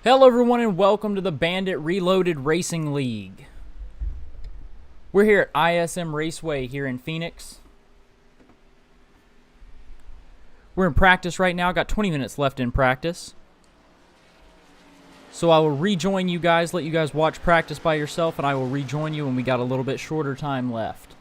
Hello everyone and welcome to the Bandit Reloaded Racing League. We're here at ISM Raceway here in Phoenix. We're in practice right now, got 20 minutes left in practice. So I will rejoin you guys, let you guys watch practice by yourself, and I will rejoin you when we got a little bit shorter time left.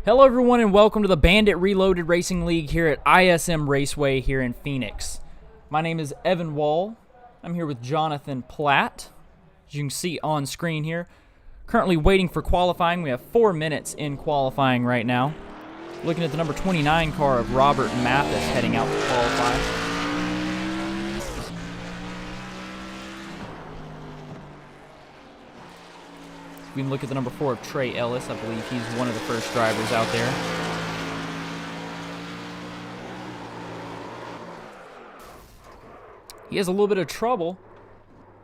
Hello everyone and welcome to the Bandit Reloaded Racing League here at ISM Raceway here in Phoenix. My name is Evan Wall. I'm here with Jonathan Platt, as you can see on screen here. Currently waiting for qualifying. We have 4 minutes in qualifying right now. Looking at the number 29 car of Robert Mathis heading out to qualify. We can look at the number 4 of Trey Ellis. I believe he's one of the first drivers out there. He has a little bit of trouble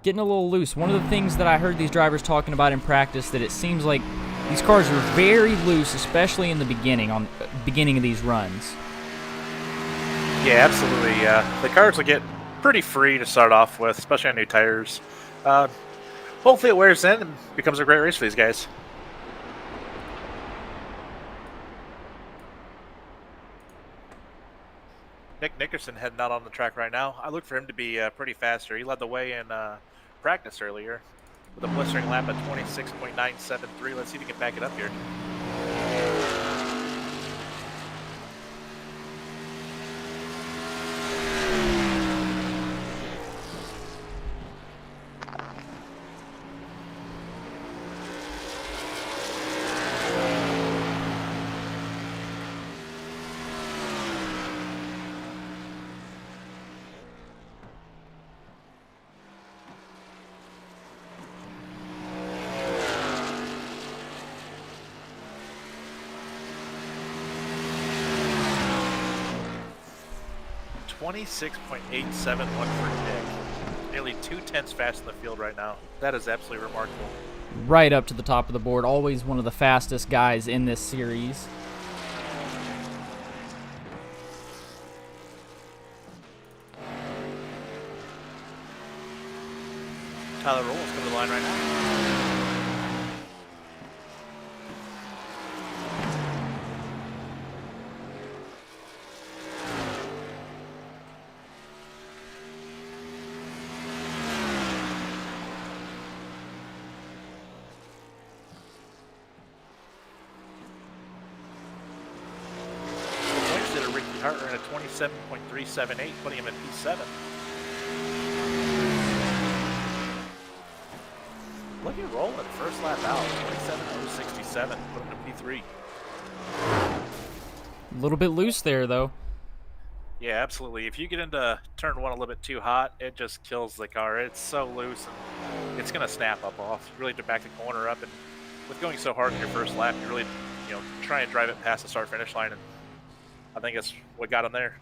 getting a little loose. One of the things that I heard these drivers talking about in practice, that it seems like these cars are very loose, especially in the beginning, on the beginning of these runs. Yeah, absolutely. The cars will get pretty free to start off with, especially on new tires. Hopefully it wears in and becomes a great race for these guys. Nickerson heading out on the track right now. I look for him to be pretty faster. He led the way in practice earlier with a blistering lap at 26.973. Let's see if he can back it up here. .86.871 for Nick. Nearly 2/10 faster in the field right now. That is absolutely remarkable. Right up to the top of the board. Always one of the fastest guys in this series. Tyler Rowland's coming to the line right now. Hartner at a 27.378, putting him at P7. Look at Rowland, first lap out, 27.067, put him to P3. A little bit loose there, though. Yeah, absolutely. If you get into turn one a little bit too hot, it just kills the car. It's so loose, and it's going to snap up off. You really have to back the corner up, and with going so hard in your first lap, you really, try and drive it past the start-finish line, and I think that's what got him there.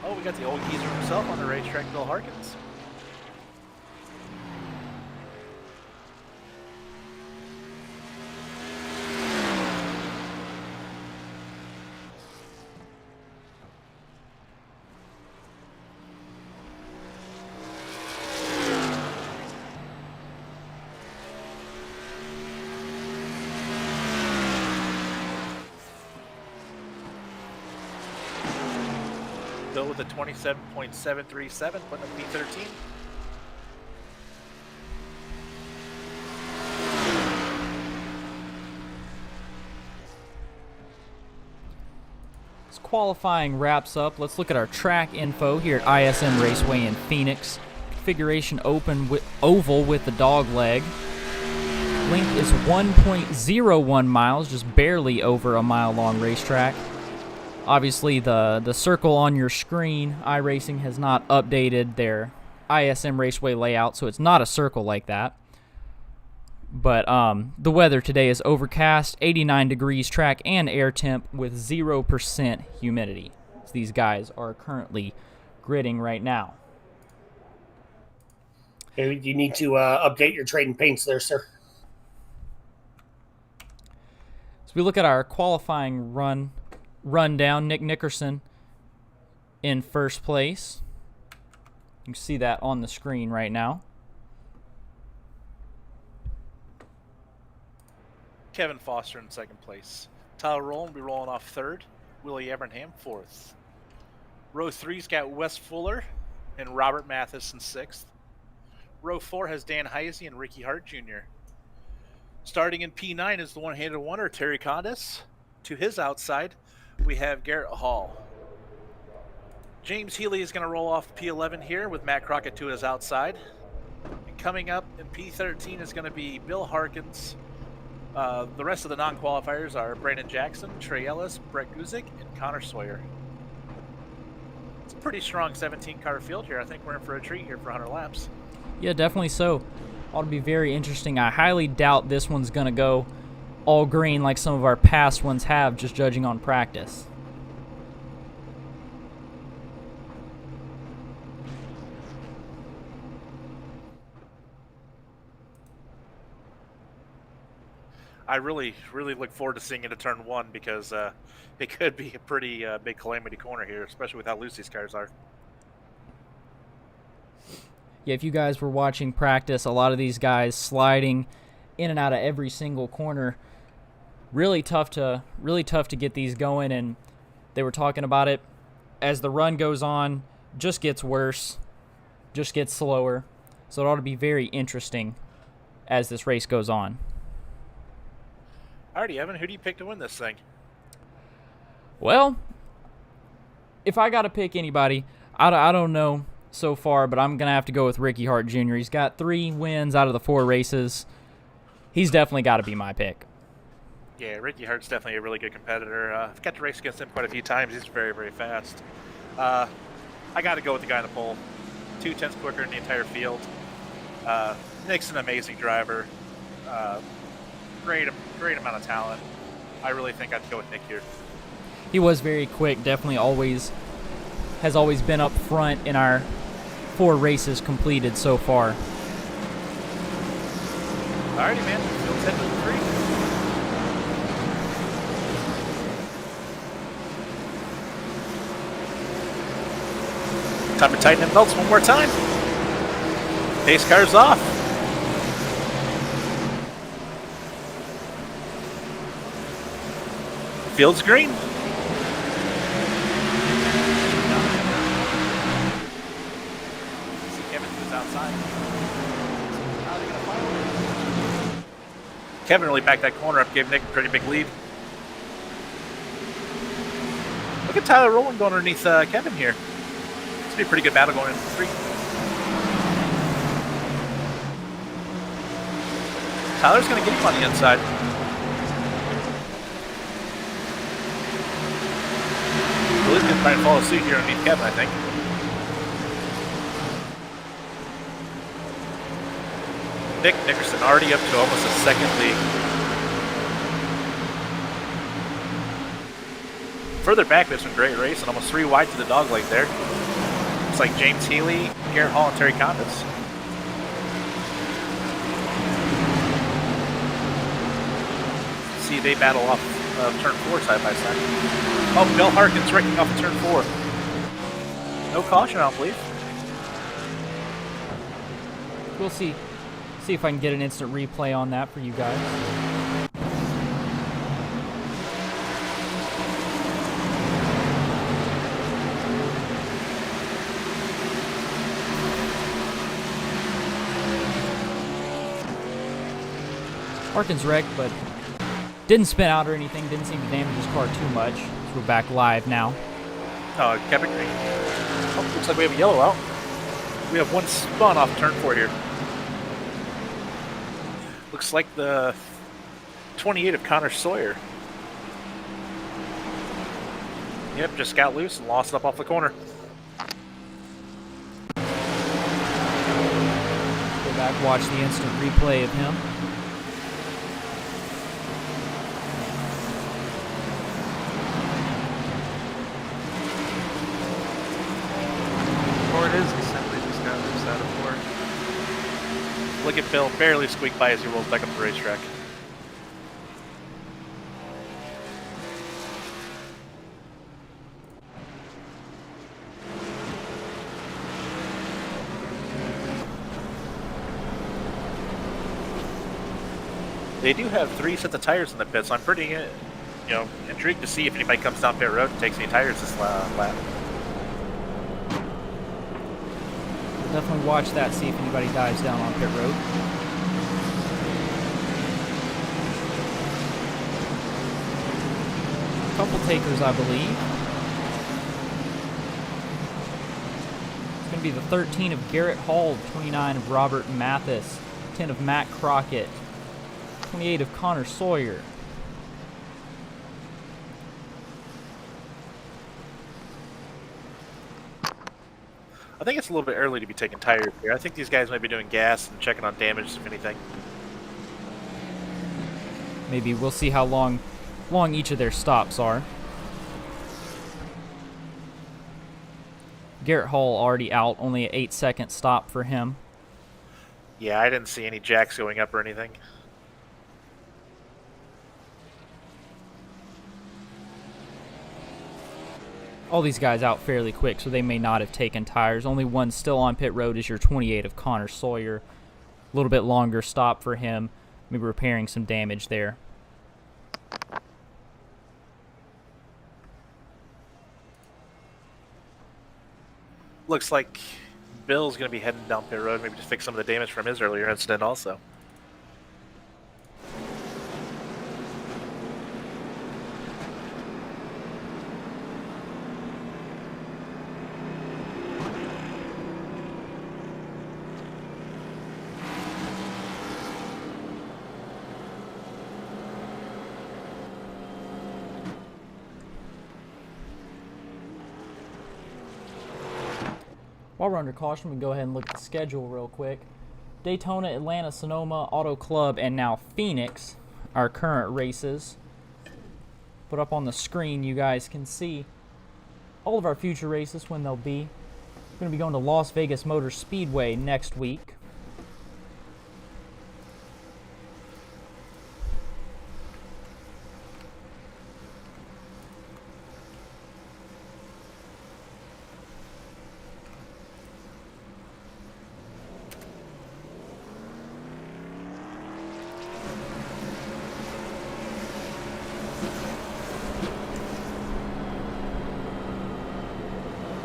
Oh, we got the old geezer himself on the racetrack, Bill Harkins. Bill with a 27.737, putting him P13. As qualifying wraps up, let's look at our track info here at ISM Raceway in Phoenix. Configuration open with oval with the dog leg. Length is 1.01 miles, just barely over a mile-long racetrack. Obviously, the circle on your screen, iRacing has not updated their ISM Raceway layout, so it's not a circle like that. But the weather today is overcast, 89 degrees track and air temp with 0% humidity. So these guys are currently gridding right now. You need to update your trading paints there, sir. So we look at our qualifying rundown. Nick Nickerson in first place. You can see that on the screen right now. Kevin Foster in second place. Tyler Rowland will be rolling off third. Willie Evernham 4th. Row 3's got Wes Fuller and Robert Mathis in 6th. Row 4 has Dan Heisey and Ricky Hart Jr. Starting in P9 is the one-handed wonder, Terry Condis. To his outside, we have Garrett Hall. James Healy is going to roll off P11 here with Matt Crockett to his outside. And coming up in P13 is going to be Bill Harkins. The rest of the non-qualifiers are Brandon Jackson, Trey Ellis, Brett Guzik, and Connor Sawyer. It's a pretty strong 17-car field here. I think we're in for a treat here for 100 laps. Yeah, definitely so. Ought to be very interesting. I highly doubt this one's going to go all green like some of our past ones have, just judging on practice. I really look forward to seeing it at turn 1 because it could be a pretty big calamity corner here, especially with how loose these cars are. Yeah, if you guys were watching practice, a lot of these guys sliding in and out of every single corner. Really tough to get these going, and they were talking about it as the run goes on, just gets worse, just gets slower. So it ought to be very interesting as this race goes on. Alrighty, Evan, who do you pick to win this thing? Well, if I got to pick anybody, I don't know so far, but I'm going to have to go with Ricky Hart Jr. He's got 3 wins out of the 4 races. He's definitely got to be my pick. Yeah, Ricky Hart's definitely a really good competitor. I've got to race against him quite a few times. He's very, very fast. I got to go with the guy in the pole. 2/10 quicker than the entire field. Nick's an amazing driver. Great amount of talent. I really think I'd go with Nick here. He was very quick, definitely has always been up front in our 4 races completed so far. Alrighty, man. Field's heading to the 3. Time to tighten them belts one more time. Pace car's off. Field's green. See Kevin who's outside. How are they gonna follow? Kevin really backed that corner up, gave Nick a pretty big lead. Look at Tyler Rowland going underneath Kevin here. It's gonna be a pretty good battle going into the 3. Tyler's gonna get him on the inside. Willie's going to try and follow suit here underneath Kevin, I think. Nickerson already up to almost a second lead. Further back, there's some great race and almost 3 wide to the dog leg there. Looks like James Healy, Garrett Hall, and Terry Condis. See, they battle off turn 4 side by side. Oh, Bill Harkins wrecking off of turn 4. No caution, I don't believe. We'll see if I can get an instant replay on that for you guys. Harkins wrecked, but didn't spin out or anything. Didn't seem to damage his car too much. So we're back live now. Oh, Kevin Green. Oh, looks like we have a yellow out. We have 1 spun off turn 4 here. Looks like the 28 of Connor Sawyer. Yep, just got loose and lost it up off the corner. Go back, watch the instant replay of him. It is simply just got loose out of 4. Look at Bill barely squeak by as he rolls back up the racetrack. They do have 3 sets of tires in the pit, so I'm pretty intrigued to see if anybody comes down pit road and takes any tires this lap. We'll definitely watch that, see if anybody dives down on pit road. Couple takers, I believe. It's going to be the 13 of Garrett Hall, 29 of Robert Mathis, 10 of Matt Crockett, 28 of Connor Sawyer. I think it's a little bit early to be taking tires here. I think these guys might be doing gas and checking on damage, if anything. Maybe we'll see how long each of their stops are. Garrett Hall already out, only an 8-second stop for him. Yeah, I didn't see any jacks going up or anything. All these guys out fairly quick, so they may not have taken tires. Only one still on pit road is your 28 of Connor Sawyer. A little bit longer stop for him, maybe repairing some damage there. Looks like Bill's going to be heading down pit road, maybe to fix some of the damage from his earlier incident also. While we're under caution, we can go ahead and look at the schedule real quick. Daytona, Atlanta, Sonoma, Auto Club, and now Phoenix, our current races. Put up on the screen, you guys can see all of our future races when they'll be. We're going to be going to Las Vegas Motor Speedway next week.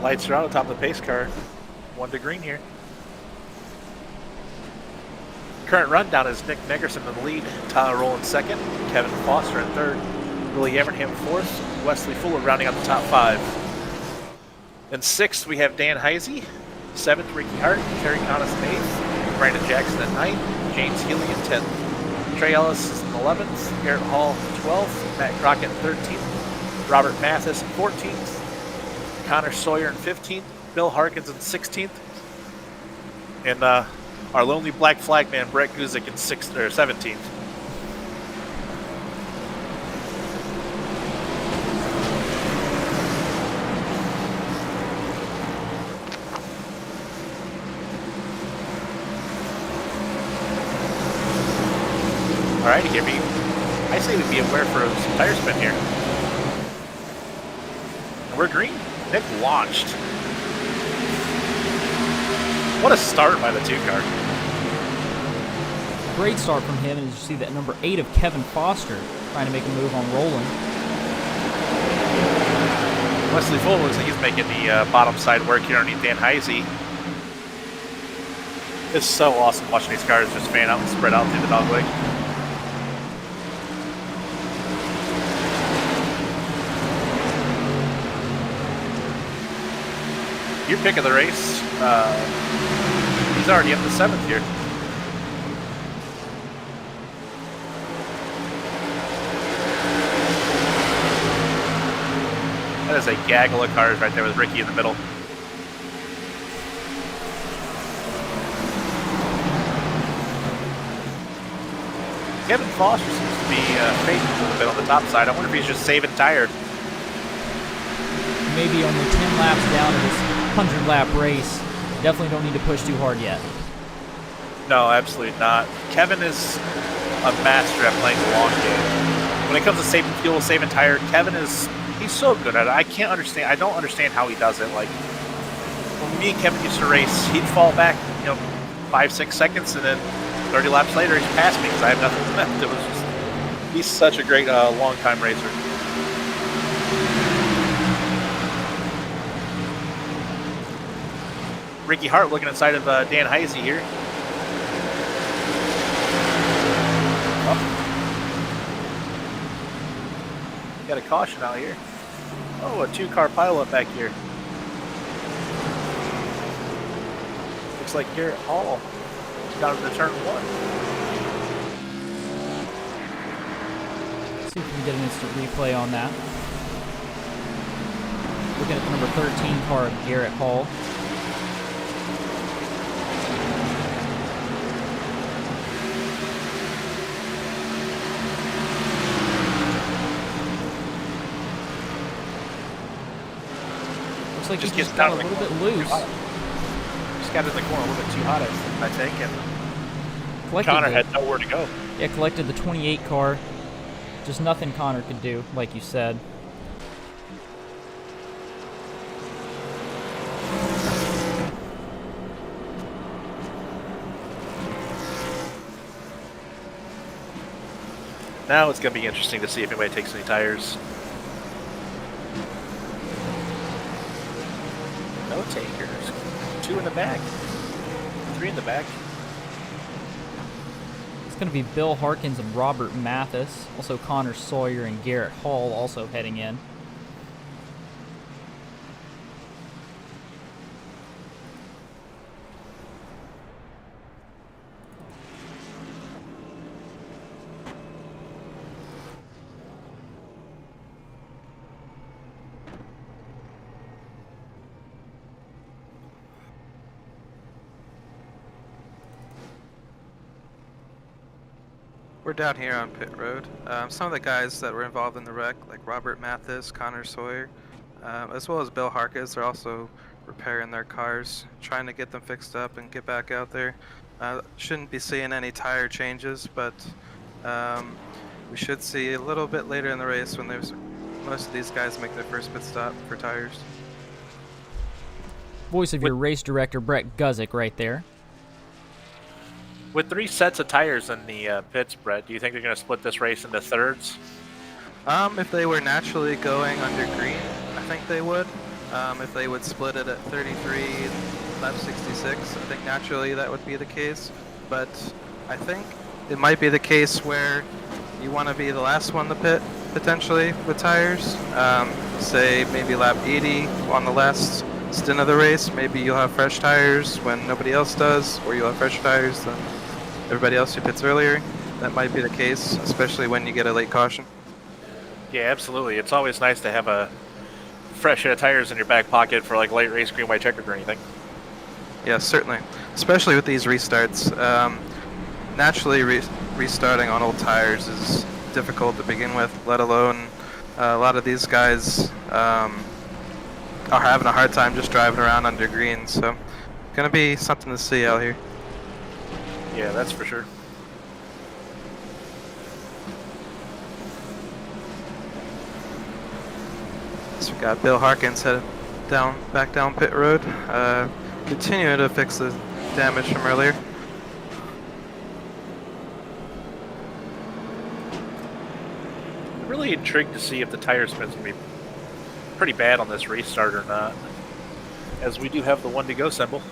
Lights are out on top of the pace car. 1 to green here. Current rundown is Nick Nickerson in the lead, Tyler Rowland second, Kevin Foster in third, Willie Evernham fourth, Wesley Fuller rounding out the top 5. In sixth, we have Dan Heisey. Seventh, Ricky Hart, Terry Conness in eighth, Brandon Jackson at ninth, James Healy in 10th. Trey Ellis is in 11th, Garrett Hall 12th, Matt Crockett 13th, Robert Mathis in 14th, Connor Sawyer in 15th, Bill Harkins in 16th, and our lonely black flag man Brett Guzik in 17th. All right, here I say we'd be aware for some tire spin here. And we're green. Nick launched. What a start by the 2-car. Great start from him, and as you see that number 8 of Kevin Foster trying to make a move on Rowland. Wesley Fuller looks like he's making the bottom side work here underneath Dan Heisey. It's so awesome watching these cars just fan out and spread out through the dogleg. Your pick of the race, he's already up to 7th here. That is a gaggle of cars right there with Ricky in the middle. Kevin Foster seems to be fading a little bit on the top side. I wonder if he's just saving tire. Maybe only 10 laps down in this 100-lap race. Definitely don't need to push too hard yet. No, absolutely not. Kevin is a master at playing the long game. When it comes to saving fuel, saving tire, he's so good at it. I don't understand how he does it. Like, when me and Kevin used to race, he'd fall back, 5-6 seconds, and then 30 laps later, he's passed me because I have nothing left. He's such a great long-time racer. Ricky Hart looking inside of Dan Heisey here. Got a caution out here. Oh, a 2-car pileup back here. Looks like Garrett Hall down to turn 1. See if we can get an instant replay on that. Looking at the number 13 car of Garrett Hall. Looks like Just he gets just got down a in the little bit corner. loose. Just got in the corner a little bit too hot, I think, and Collected Connor the- had nowhere to go. Yeah, collected the 28 car. Just nothing Connor could do, like you said. Now it's going to be interesting to see if anybody takes any tires. No takers. 2 in the back. 3 in the back. It's going to be Bill Harkins and Robert Mathis. Also Connor Sawyer and Garrett Hall also heading in. We're down here on pit road. Some of the guys that were involved in the wreck, like Robert Mathis, Connor Sawyer, as well as Bill Harkins, are also repairing their cars, trying to get them fixed up and get back out there. Shouldn't be seeing any tire changes, but we should see a little bit later in the race when most of these guys make their first pit stop for tires. Voice of your race director, Brett Guzik, right there. With 3 sets of tires in the pits, Brett, do you think they're going to split this race into thirds? If they were naturally going under green, I think they would. If they would split it at 33, lap 66, I think naturally that would be the case. But I think it might be the case where you want to be the last one to pit, potentially, with tires. Say maybe lap 80 on the last stint of the race. Maybe you'll have fresh tires when nobody else does, or you'll have fresh tires than everybody else who pits earlier. That might be the case, especially when you get a late caution. Yeah, absolutely. It's always nice to have a fresh set of tires in your back pocket for like late race green, white, checkered or anything. Yeah, certainly. Especially with these restarts. Naturally, restarting on old tires is difficult to begin with, let alone a lot of these guys are having a hard time just driving around under green. So, gonna be something to see out here. Yeah, that's for sure. So we got Bill Harkins headed back down pit road, continuing to fix the damage from earlier. Really intrigued to see if the tire spin's going to be pretty bad on this restart or not, as we do have the 1 to go symbol.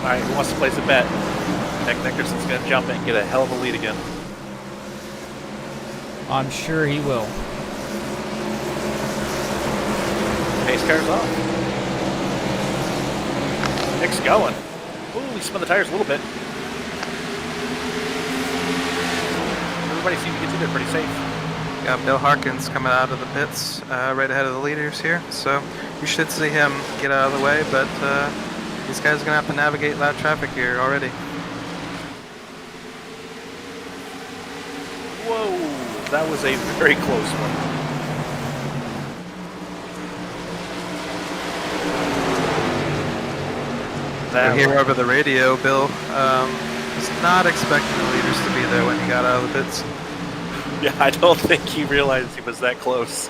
Alright, who wants to place a bet? Nickerson's going to jump in and get a hell of a lead again. I'm sure he will. Pace car's off. Nick's going. Ooh, we spun the tires a little bit. Everybody seems to get through there pretty safe. Got Bill Harkins coming out of the pits right ahead of the leaders here, so we should see him get out of the way, but these guys are going to have to navigate loud traffic here already. Whoa, that was a very close one. We're here over the radio. Bill was not expecting the leader dangerous to be there when he got out of the pits. Yeah, I don't think he realized he was that close.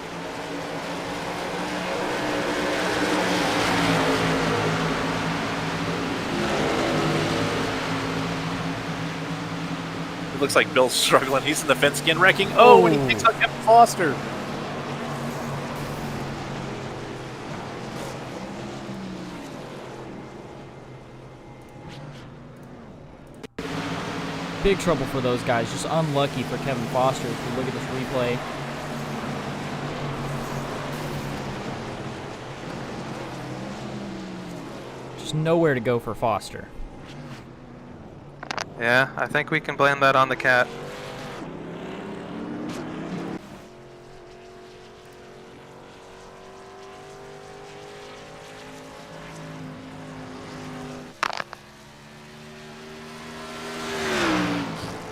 It looks like Bill's struggling. He's in the fence again, wrecking. Oh, and he picks up Kevin Foster. Big trouble for those guys. Just unlucky for Kevin Foster if you look at this replay. Just nowhere to go for Foster. Yeah, I think we can blame that on the cat.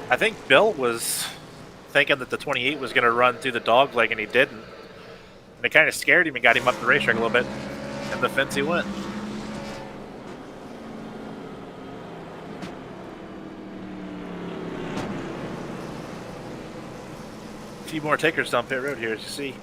I think Bill was thinking that the 28 was going to run through the dog leg, and he didn't. And it kind of scared him and got him up the racetrack a little bit. And the fence he went. A few more takers down pit road here, as you see.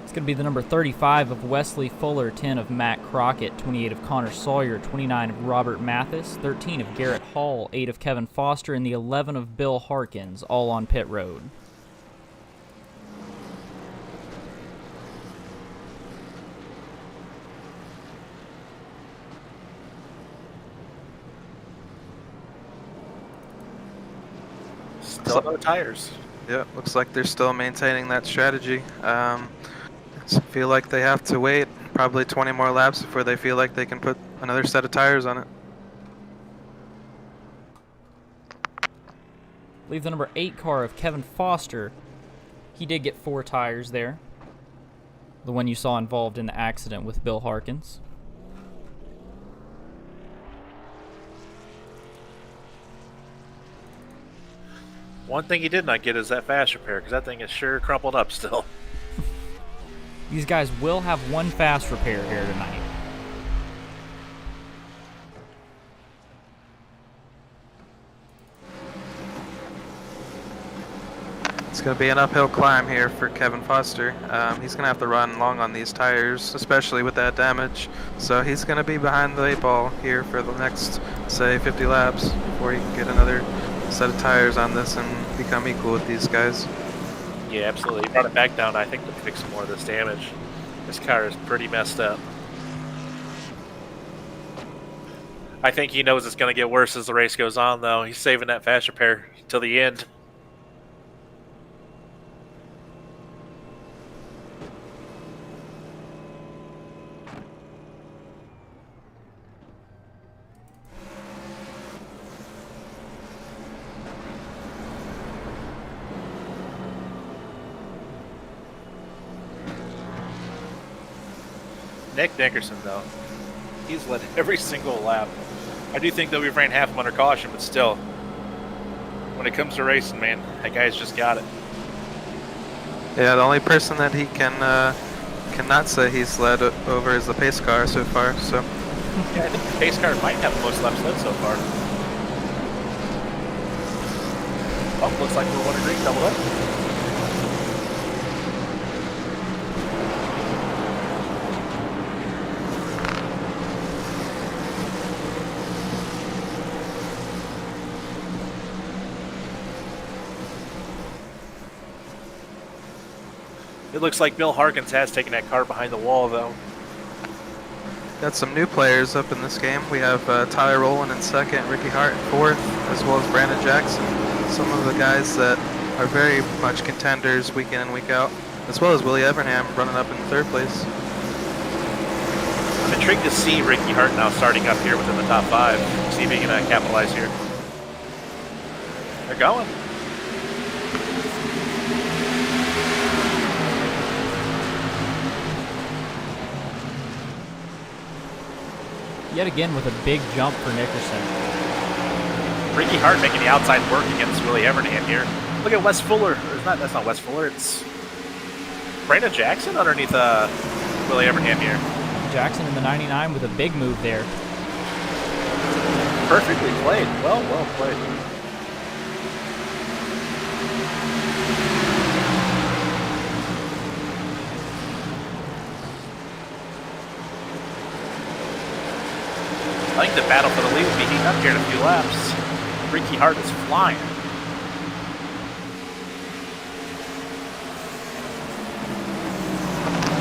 It's going to be the number 35 of Wesley Fuller, 10 of Matt Crockett, 28 of Connor Sawyer, 29 of Robert Mathis, 13 of Garrett Hall, 8 of Kevin Foster, and the 11 of Bill Harkins, all on pit road. Still no tires. Yeah, looks like they're still maintaining that strategy. Feel like they have to wait probably 20 more laps before they feel like they can put another set of tires on it. I believe the number 8 car of Kevin Foster, he did get 4 tires there. The one you saw involved in the accident with Bill Harkins. One thing he did not get is that fast repair, because that thing is sure crumpled up still. These guys will have one fast repair here tonight. It's going to be an uphill climb here for Kevin Foster. He's going to have to run long on these tires, especially with that damage. So he's going to be behind the 8 ball here for the next, say, 50 laps before he can get another set of tires on this and become equal with these guys. Yeah, absolutely. He brought it back down, I think, to fix some more of this damage. This car is pretty messed up. I think he knows it's going to get worse as the race goes on, though. He's saving that fast repair till the end. Nick Nickerson, though, he's led every single lap. I do think that we've ran half of them under caution, but still, when it comes to racing, man, that guy's just got it. Yeah, the only person that he cannot say he's led over is the pace car so far. So Yeah, I think the pace car might have the most laps led so far. Oh, looks like we're 1 degree doubled up. It looks like Bill Harkins has taken that car behind the wall, though. got some new players up in this game. We have Tyler Rowland in 2nd, Ricky Hart in 4th, as well as Brandon Jackson. Some of the guys that are very much contenders week in and week out, as well as Willie Evernham running up in 3rd place. I'm intrigued to see Ricky Hart now starting up here within the top 5. See if he can capitalize here. They're going. Yet again with a big jump for Nickerson. Ricky Hart making the outside work against Willie Evernham here. Look at Wes Fuller. That's not Wes Fuller. It's Brandon Jackson underneath Willie Evernham here. Jackson in the 99 with a big move there. Perfectly played. Well played. I think the battle for the lead will be heating up here in a few laps. Ricky Hart is flying.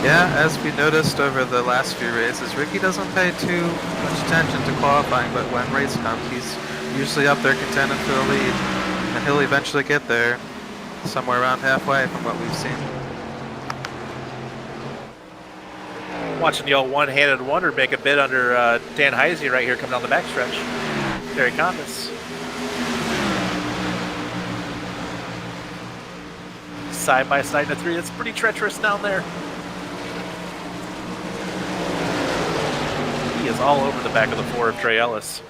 Yeah, as we noticed over the last few races, Ricky doesn't pay too much attention to qualifying, but when race comes, he's usually up there contending for the lead, and he'll eventually get there, somewhere around halfway from what we've seen. Watching the old one-handed wonder make a bid under Dan Heisey right here coming down the backstretch. Terry Condis. Side by side in the 3. It's pretty treacherous down there. He is all over the back of the 4 of Trey Ellis.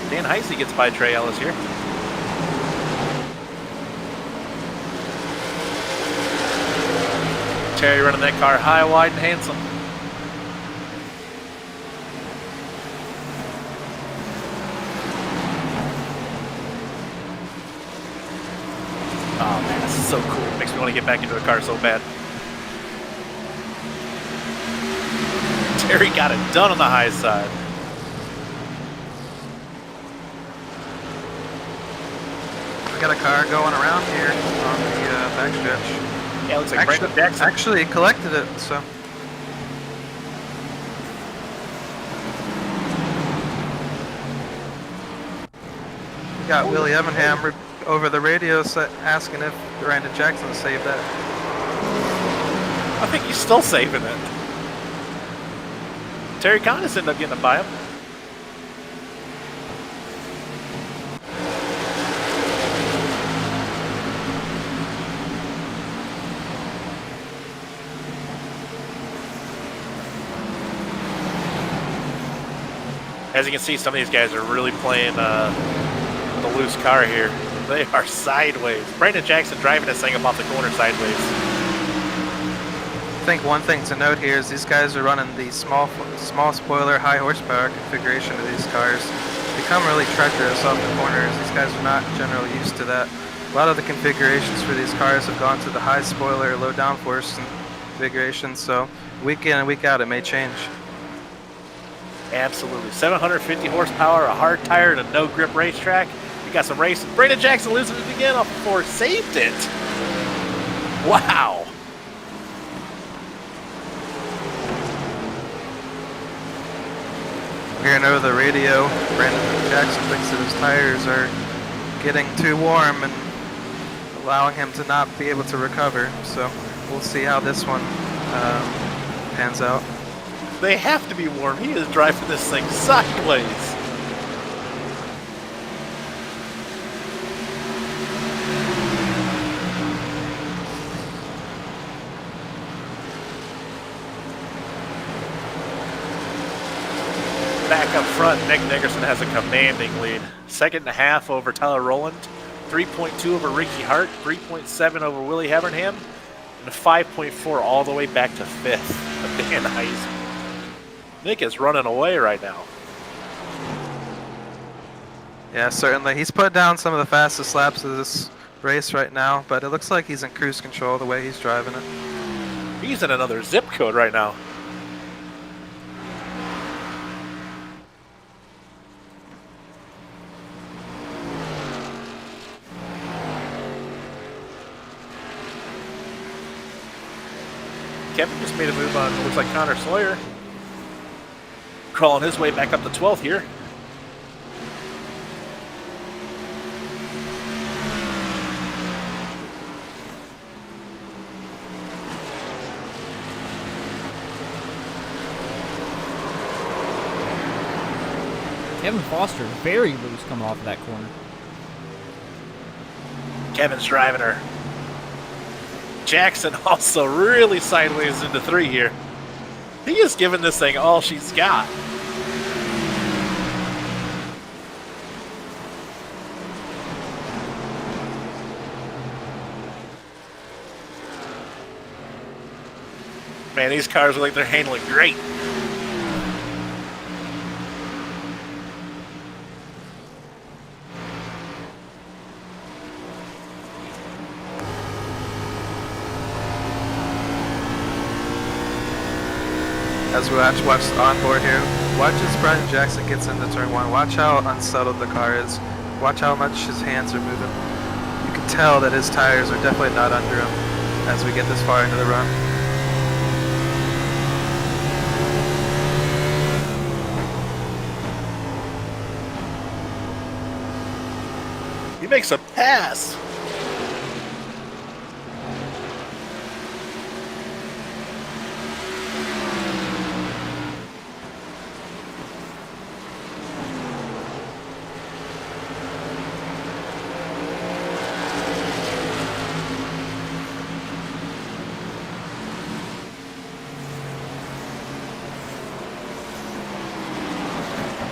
Dan Heisey gets by Trey Ellis here. Terry running that car high, wide, and handsome. Oh man, this is so cool. Makes me want to get back into a car so bad. Terry got it done on the high side. We got a car going around here on the backstretch. Yeah, it looks like Brandon Jackson. Actually, he collected it, so. We got Willie Evanham over the radio asking if Brandon Jackson saved that. I think he's still saving it. Terry Condis ended up getting it by him. As you can see, some of these guys are really playing the loose car here. They are sideways. Brandon Jackson driving this thing up off the corner sideways. I think one thing to note here is these guys are running the small spoiler, high horsepower configuration of these cars. Become really treacherous off the corners. These guys are not generally used to that. A lot of the configurations for these cars have gone to the high spoiler, low downforce configuration, so week in and week out it may change. Absolutely. 750 horsepower, a hard tire, and a no grip racetrack. We got some racing. Brandon Jackson losing it again off the 4, saved it. Wow. Hearing over the radio, Brandon Jackson thinks that his tires are getting too warm and allowing him to not be able to recover. So we'll see how this one pans out. They have to be warm. He is driving this thing sideways. Back up front, Nick Nickerson has a commanding lead. 2.5 over Tyler Rowland, 3.2 over Ricky Hart, 3.7 over Willie Hebernham, and 5.4 all the way back to 5th of Dan Heisey. Nick is running away right now. Yeah, certainly. He's put down some of the fastest laps of this race right now, but it looks like he's in cruise control the way he's driving it. He's in another zip code right now. Kevin just made a move on, looks like Connor Sawyer. Crawling his way back up to 12th here. Kevin Foster very loose coming off of that corner. Kevin's driving her. Jackson also really sideways into 3 here. He is giving this thing all she's got. man. These cars are like they're handling great. As we watch the onboard here, watch as Brian Jackson gets into turn 1. Watch how unsettled the car is. Watch how much his hands are moving. You can tell that his tires are definitely not under him as we get this far into the run. He makes a pass.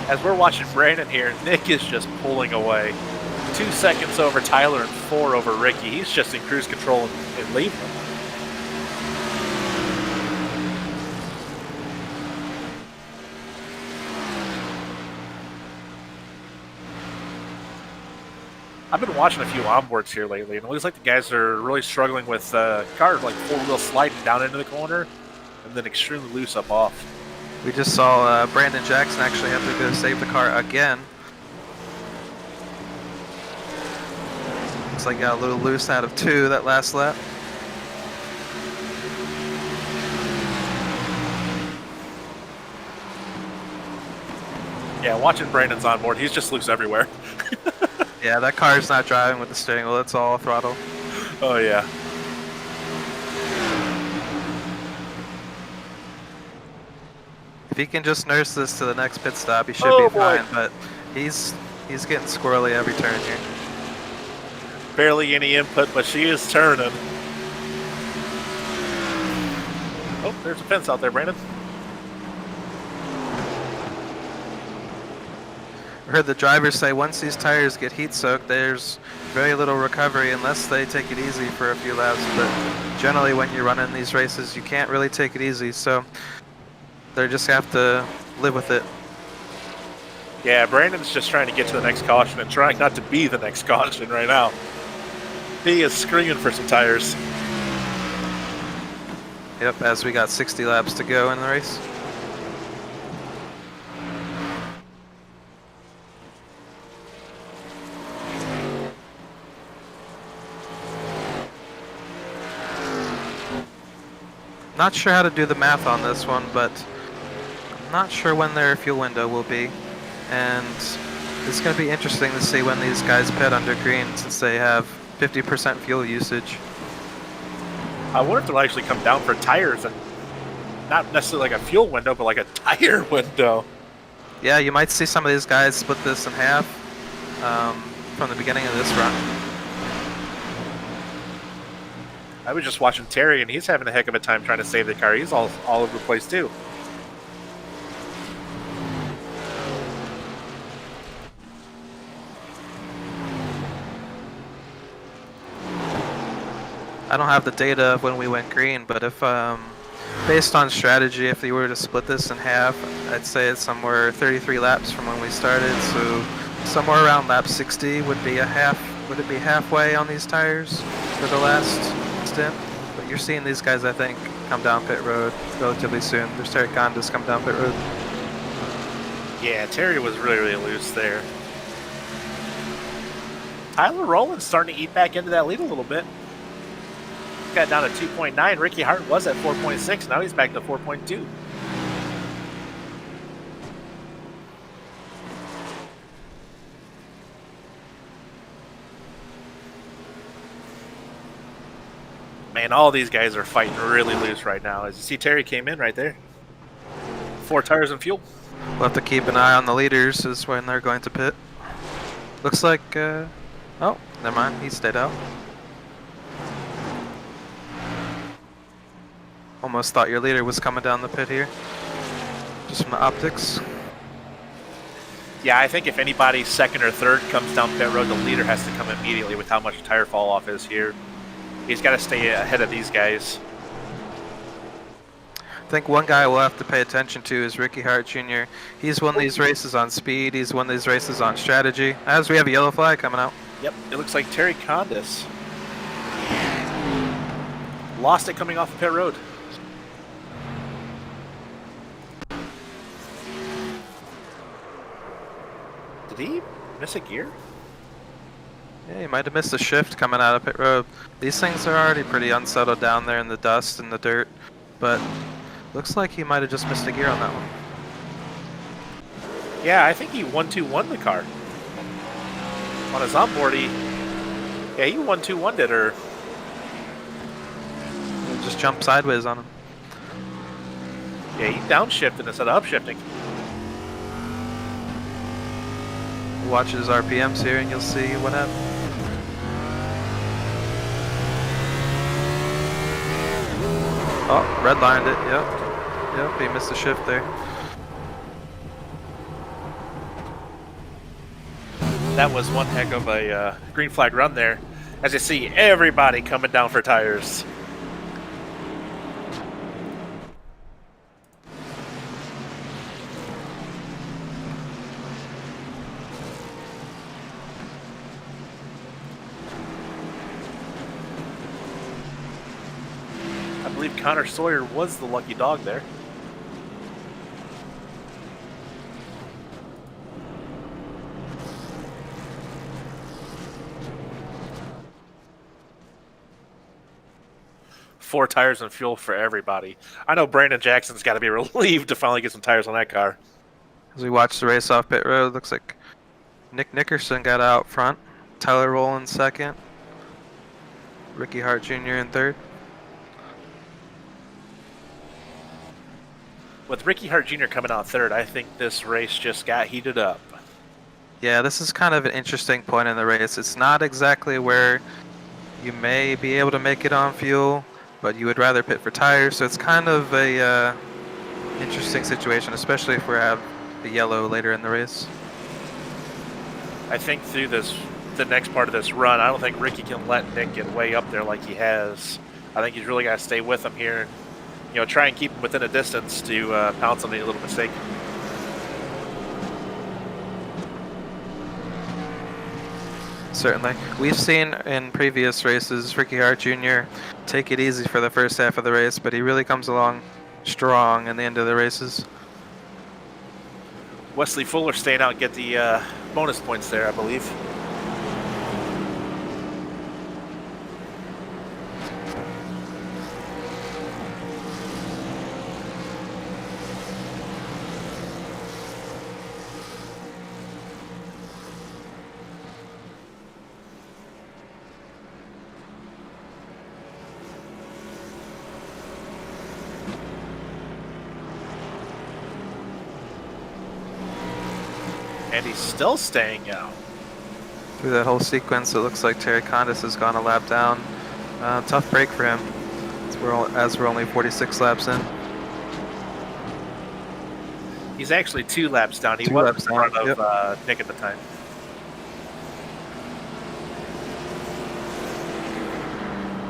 As we're watching Brandon here, Nick is just pulling away. 2 seconds over Tyler and 4 over Ricky. He's just in cruise control and leaving him. I've been watching a few onboards here lately, and it looks like the guys are really struggling with cars like four-wheel sliding down into the corner and then extremely loose up off. We just saw Brandon Jackson actually have to go save the car again. Looks like he got a little loose out of 2 that last lap. Yeah, watching Brandon's on board, he's just loose everywhere. Yeah, that car's not driving with the steering wheel, it's all throttle. Oh, yeah. If he can just nurse this to the next pit stop, he should be fine, but he's getting squirrely every turn here. Barely any input, but she is turning. Oh, there's a fence out there, Brandon. I heard the drivers say once these tires get heat soaked, there's very little recovery unless they take it easy for a few laps, but generally when you're running these races, you can't really take it easy, so they just have to live with it. Yeah, Brandon's just trying to get to the next caution and trying not to be the next caution right now. He is screaming for some tires. Yep, as we got 60 laps to go in the race. Not sure how to do the math on this one, but I'm not sure when their fuel window will be. And it's going to be interesting to see when these guys pit under green since they have 50% fuel usage. I wonder if they'll actually come down for tires and not necessarily like a fuel window, but like a tire window. Yeah, you might see some of these guys split this in half from the beginning of this run. I was just watching Terry, and he's having a heck of a time trying to save the car. He's all over the place, too. I don't have the data of when we went green, but if based on strategy, if you were to split this in half, I'd say it's somewhere 33 laps from when we started, so somewhere around lap 60 would be would it be halfway on these tires for the last stint? But you're seeing these guys, I think, come down pit road relatively soon. There's Terry Condas come down pit road. Yeah, Terry was really, really loose there. Tyler Rowland's starting to eat back into that lead a little bit. Got down to 2.9. Ricky Hart was at 4.6. Now he's back to 4.2. Man, all these guys are fighting really loose right now. As you see, Terry came in right there. 4 tires and fuel. We'll have to keep an eye on the leaders is when they're going to pit. Looks like, oh, never mind, he stayed out. Almost thought your leader was coming down the pit here, just from the optics. Yeah, I think if anybody second or third comes down pit road, the leader has to come immediately with how much tire fall off is here. He's got to stay ahead of these guys. think one guy we'll have to pay attention to is Ricky Hart Jr. He's won these races on speed. He's won these races on strategy. As we have a yellow flag coming out. Yep, it looks like Terry Condis lost it coming off pit road. Did he miss a gear? Yeah, he might have missed a shift coming out of pit road. These things are already pretty unsettled down there in the dust and the dirt, but looks like he might have just missed a gear on that one. Yeah, I think he 1-2-1 the car. On his onboard, he 1-2-1'd it, or He just jumped sideways on him. yeah, he downshifted instead of upshifting. Watch his RPMs here and you'll see what happened. Oh, redlined it, yep, he missed a shift there. That was one heck of a green flag run there. As you see, everybody coming down for tires. I believe Connor Sawyer was the lucky dog there. Four tires and fuel for everybody. I know Brandon Jackson's got to be relieved to finally get some tires on that car. As we watch the race off pit road, looks like Nick Nickerson got out front, Tyler Rowland second, Ricky Hart Jr. in third. With Ricky Hart Jr. coming out third, I think this race just got heated up. Yeah, this is kind of an interesting point in the race. It's not exactly where you may be able to make it on fuel, but you would rather pit for tires, so it's kind of a interesting situation, especially if we have the yellow later in the race. I think through the next part of this run, I don't think Ricky can let Nick get way up there like he has. I think he's really got to stay with him here and try and keep him within a distance to pounce on any little mistake. Certainly. We've seen in previous races Ricky Hart Jr. take it easy for the first half of the race, but he really comes along strong in the end of the races. Wesley Fuller staying out and get the bonus points there, I believe. And he's still staying out. Through that whole sequence, it looks like Terry Condis has gone a lap down. Tough break for him, as we're only 46 laps in. He's actually 2 laps down. He was in front of Nick at the time.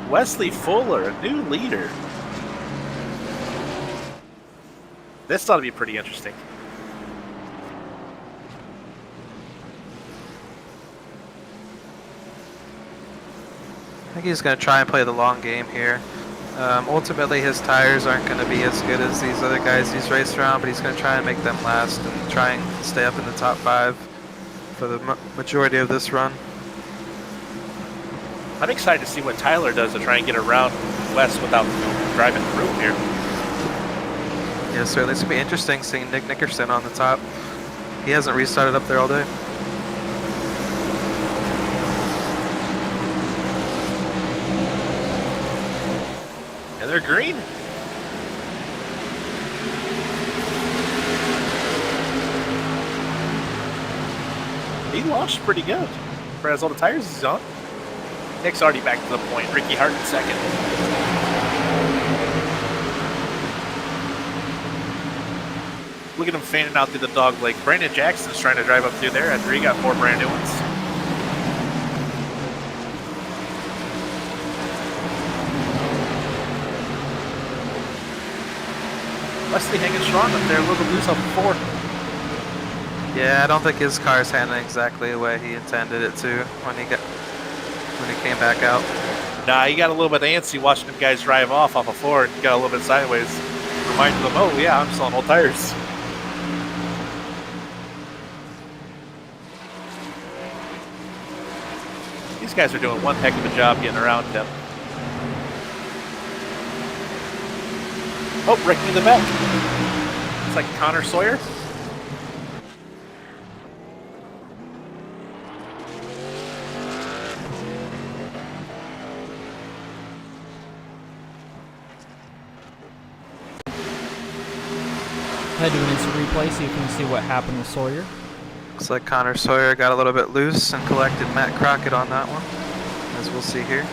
Wesley Fuller, a new leader. This ought to be pretty interesting. I think he's going to try and play the long game here. Ultimately, his tires aren't going to be as good as these other guys he's raced around, but he's going to try and make them last and try and stay up in the top 5 for the majority of this run. I'm excited to see what Tyler does to try and get around West without driving through here. Yeah, certainly. It's going to be interesting seeing Nick Nickerson on the top. He hasn't restarted up there all day. And they're green. He launched pretty good. For as all the tires he's on. Nick's already back to the point. Ricky Hart in second. Look at him fanning out through the dog leg. Brandon Jackson's trying to drive up through there after he got 4 brand new ones. Wesley hanging strong up there, a little bit loose off the 4. Yeah, I don't think his car's handling exactly the way he intended it to when he came back out. Nah, he got a little bit antsy watching them guys drive off a 4 and got a little bit sideways. Reminded them, oh yeah, I'm still on old tires. These guys are doing one heck of a job getting around him. Oh, Rick in the back. It's like Connor Sawyer. Head to an instant replay, see if we can see what happened with Sawyer. Looks like Connor Sawyer got a little bit loose and collected Matt Crockett on that one, as we'll see here.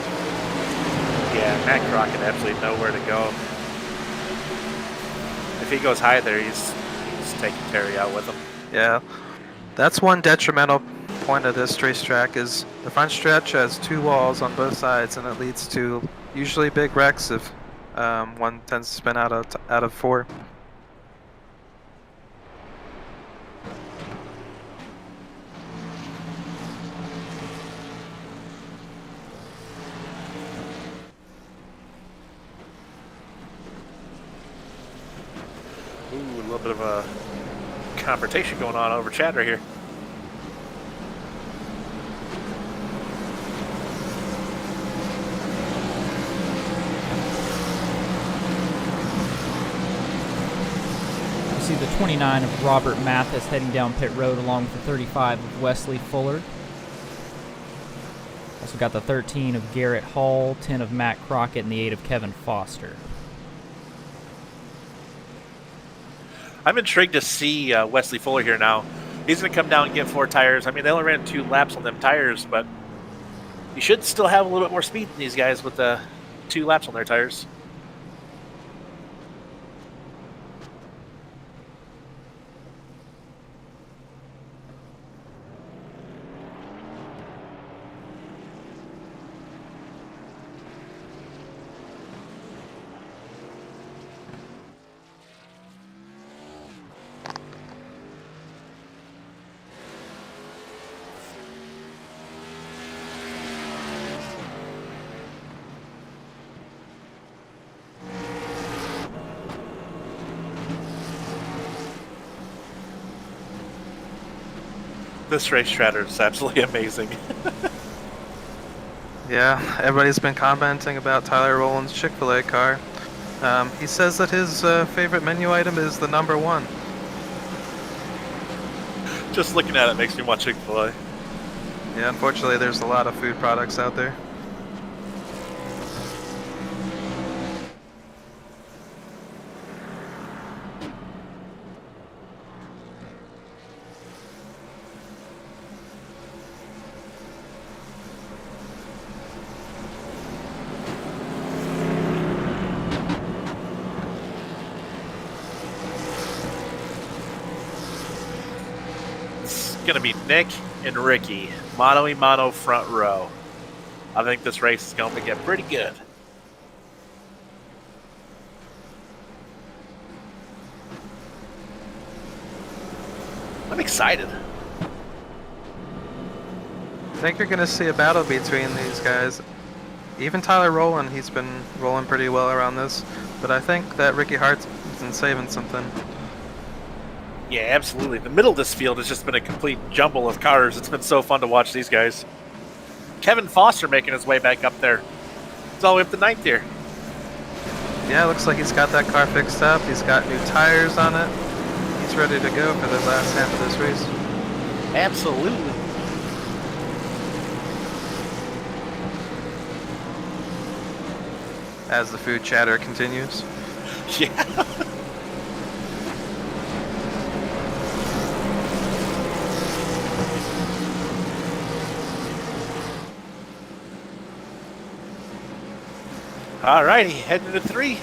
Yeah, Matt Crockett absolutely nowhere to go. If he goes high there, he's taking Terry out with him. Yeah, that's one detrimental point of this racetrack is the front stretch has 2 walls on both sides, and it leads to usually big wrecks if one tends to spin out of 4. Ooh, a little bit of a confrontation going on over chatter here. You see the 29 of Robert Mathis heading down pit road along with the 35 of Wesley Fuller. Also got the 13 of Garrett Hall, 10 of Matt Crockett, and the 8 of Kevin Foster. I'm intrigued to see Wesley Fuller here now. He's going to come down and get 4 tires. I mean, they only ran 2 laps on them tires, but you should still have a little bit more speed than these guys with the 2 laps on their tires. This racetrack is absolutely amazing. Yeah, everybody's been commenting about Tyler Rowland's Chick-fil-A car. He says that his favorite menu item is the number 1. Just looking at it makes me want Chick-fil-A. Yeah, unfortunately there's a lot of food products out there. Going to be Nick and Ricky, mano-a-mano front row. I think this race is going to get pretty good. I'm excited. I think you're going to see a battle between these guys. Even Tyler Rowland, he's been rolling pretty well around this, but I think that Ricky Hart's been saving something. Yeah, absolutely. The middle of this field has just been a complete jumble of cars. It's been so fun to watch these guys. Kevin Foster making his way back up there. It's all the way up to 9th here. Yeah, looks like he's got that car fixed up. He's got new tires on it. He's ready to go for the last half of this race. Absolutely. As the food chatter continues. Yeah. Alrighty, heading to 3.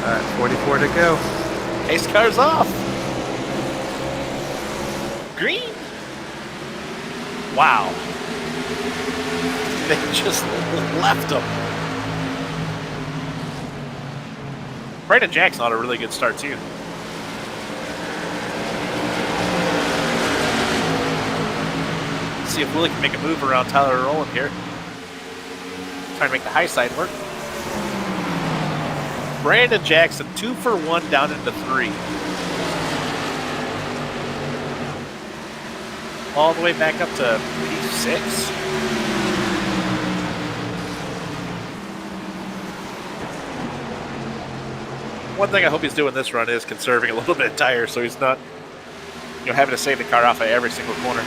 Alright, 44 to go. Pace car's off. green. Wow. They just left him. Brandon Jackson had a really good start, too. See if Willie can make a move around Tyler Rowland here. Trying to make the high side work. Brandon Jackson, 2 for 1 down into 3. All the way back up to P6. One thing I hope he's doing this run is conserving a little bit of tires so he's not, having to save the car off at every single corner.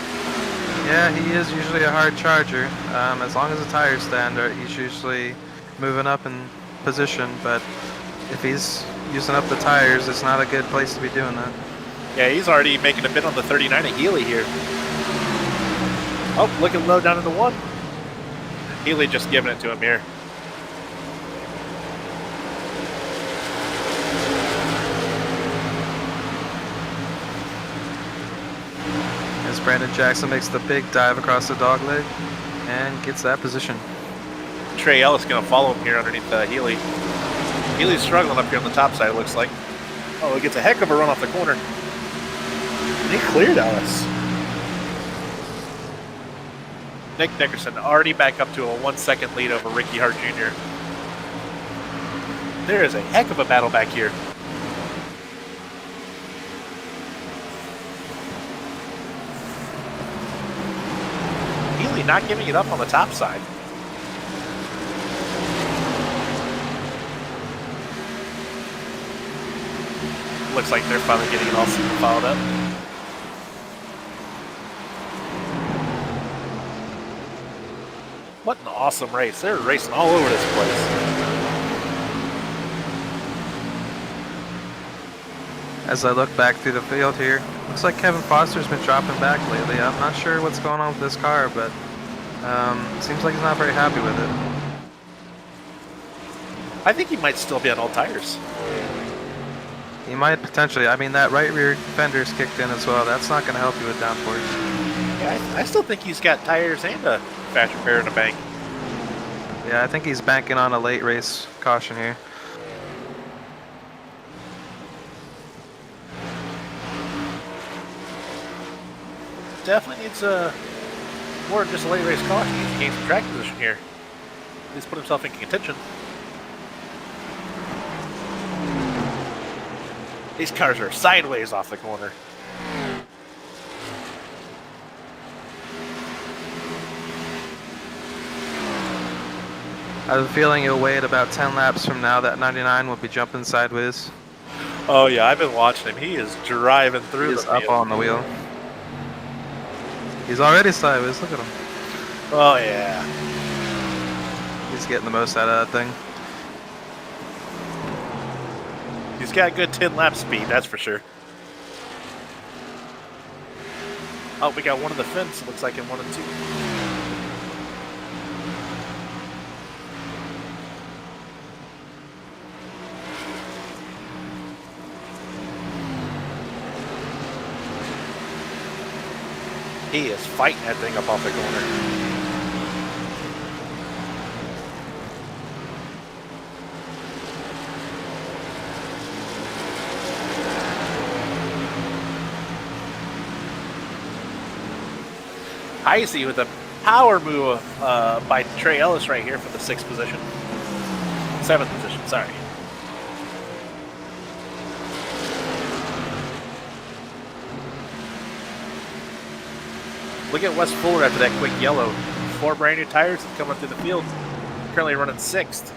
Yeah, he is usually a hard charger. As long as the tires stand, he's usually moving up in position, but if he's using up the tires, it's not a good place to be doing that. Yeah, he's already making a bid on the 39 at Healy here. Oh, looking low down into 1. Healy just giving it to him here. As Brandon Jackson makes the big dive across the dog leg and gets that position. Trey Ellis going to follow him here underneath Healy. Healy's struggling up here on the top side, it looks like. Oh, he gets a heck of a run off the corner. And he cleared Ellis. Nick Nickerson already back up to a 1-second lead over Ricky Hart Jr. There is a heck of a battle back here. Healy not giving it up on the top side. Looks like they're finally getting it all fouled up. What an awesome race. They're racing all over this place. As I look back through the field here, looks like Kevin Foster's been dropping back lately. I'm not sure what's going on with this car, but seems like he's not very happy with it. I think he might still be on all tires. He might potentially. I mean, that right rear fender's kicked in as well. That's not going to help you with downforce. Yeah, I still think he's got tires and a fast repair in the bank. Yeah, I think he's banking on a late race caution here. Definitely needs more than just a late race caution. He needs to gain some track position here. At least put himself in contention. These cars are sideways off the corner. I have a feeling he'll wait about 10 laps from now. That 99 will be jumping sideways. Oh yeah, I've been watching him. He is driving through He's the up field. on the wheel. He's already sideways. Look at him. Oh yeah. He's getting the most out of that thing. He's got good 10 lap speed, that's for sure. Oh, we got one of the fence. Looks like in 1 and 2. He is fighting that thing up off the corner. Heisey with a power move by Trey Ellis right here for the 6th position. 7th position, sorry. Look at Wes Fuller after that quick yellow. 4 brand new tires coming through the field. Currently running 6th.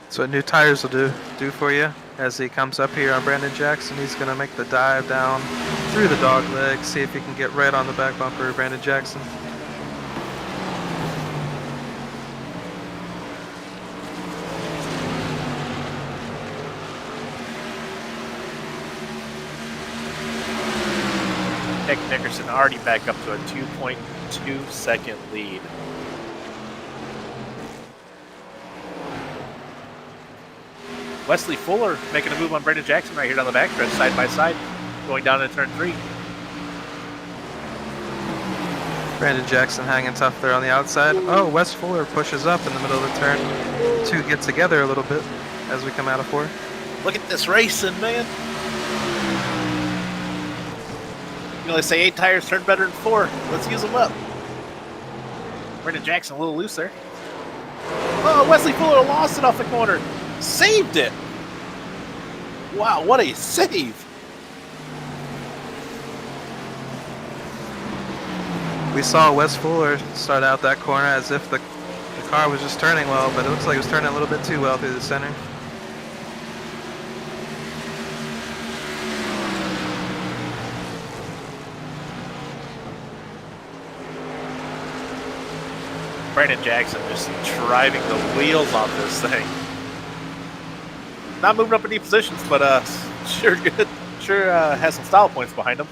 That's what new tires will do for you. As he comes up here on Brandon Jackson, he's going to make the dive down through the dog leg, see if he can get right on the back bumper of Brandon Jackson. Nick Nickerson already back up to a 2.2 second lead. Wesley Fuller making a move on Brandon Jackson right here down the backstretch, side by side, going down into turn 3. Brandon Jackson hanging tough there on the outside. Oh, Wes Fuller pushes up in the middle of the turn. Two get together a little bit as we come out of 4. Look at this racing, man. You know, they say 8 tires turn better than 4. Let's use them up. Brandon Jackson a little loose there. Oh, Wesley Fuller lost it off the corner. Saved it. Wow, what a save. We saw Wes Fuller start out that corner as if the car was just turning well, but it looks like it was turning a little bit too well through the center. Brandon Jackson just driving the wheels off this thing. Not moving up any positions, but sure good. Sure has some style points behind him.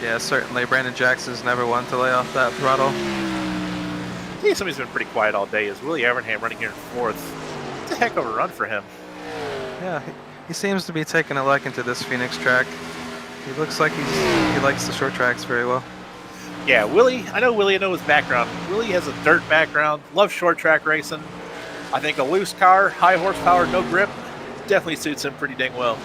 Yeah, certainly. Brandon Jackson's never one to lay off that throttle. Yeah, somebody's been pretty quiet all day. Is Willie Evernham running here in 4th? It's a heck of a run for him. Yeah, he seems to be taking a liking to this Phoenix track. He looks like he likes the short tracks very well. Yeah, Willie, I know his background. Willie has a dirt background, loves short track racing. I think a loose car, high horsepower, no grip, definitely suits him pretty dang well.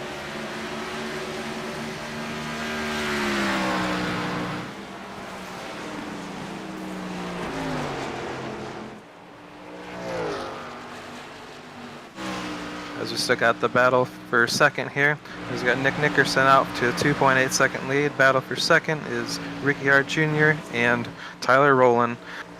As we stick out the battle for second here, we've got Nick Nickerson out to a 2.8 second lead. Battle for second is Ricciard Jr. and Tyler Rowland.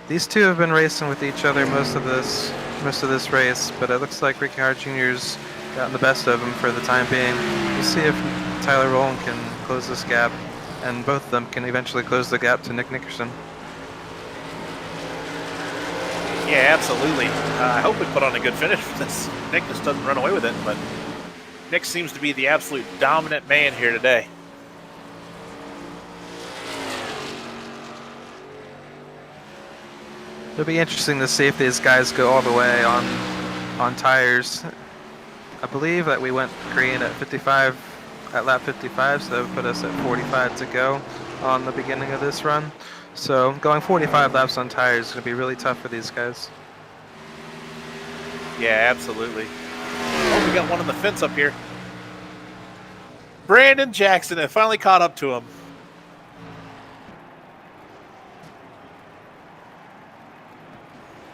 These two have been racing with each other most of this race, but it looks like Ricciard Jr.'s gotten the best of him for the time being. We'll see if Tyler Rowland can close this gap, and both of them can eventually close the gap to Nick Nickerson. Yeah, absolutely. I hope we put on a good finish for this. Nick just doesn't run away with it, but Nick seems to be the absolute dominant man here today. It'll be interesting to see if these guys go all the way on tires. I believe that we went green at 55 at lap 55, so that would put us at 45 to go on the beginning of this run. So going 45 laps on tires is going to be really tough for these guys. Yeah, absolutely. Oh, we got one on the fence up here. Brandon Jackson had finally caught up to him.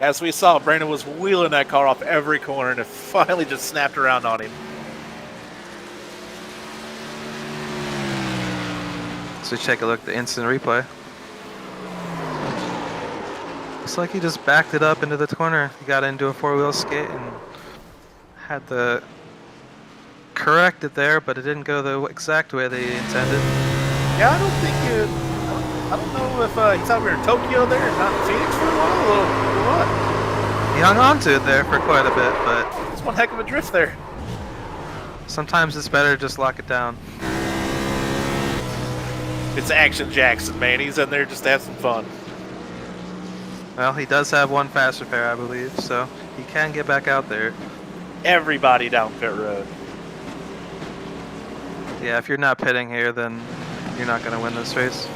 As we saw, Brandon was wheeling that car off every corner, and it finally just snapped around on him. So take a look at the instant replay. Looks like he just backed it up into the corner. He got into a four-wheel skate and had to correct it there, but it didn't go the exact way that he intended. Yeah, I don't think I don't know if he's out here in Tokyo there, not in Phoenix for a while, or what. He hung on to it there for quite a bit, but It's one heck of a drift there. sometimes it's better to just lock it down. It's Action Jackson, man. He's in there just to have some fun. Well, he does have one fast repair, I believe, so he can get back out there. Everybody down pit road. Yeah, if you're not pitting here, then you're not going to win this race.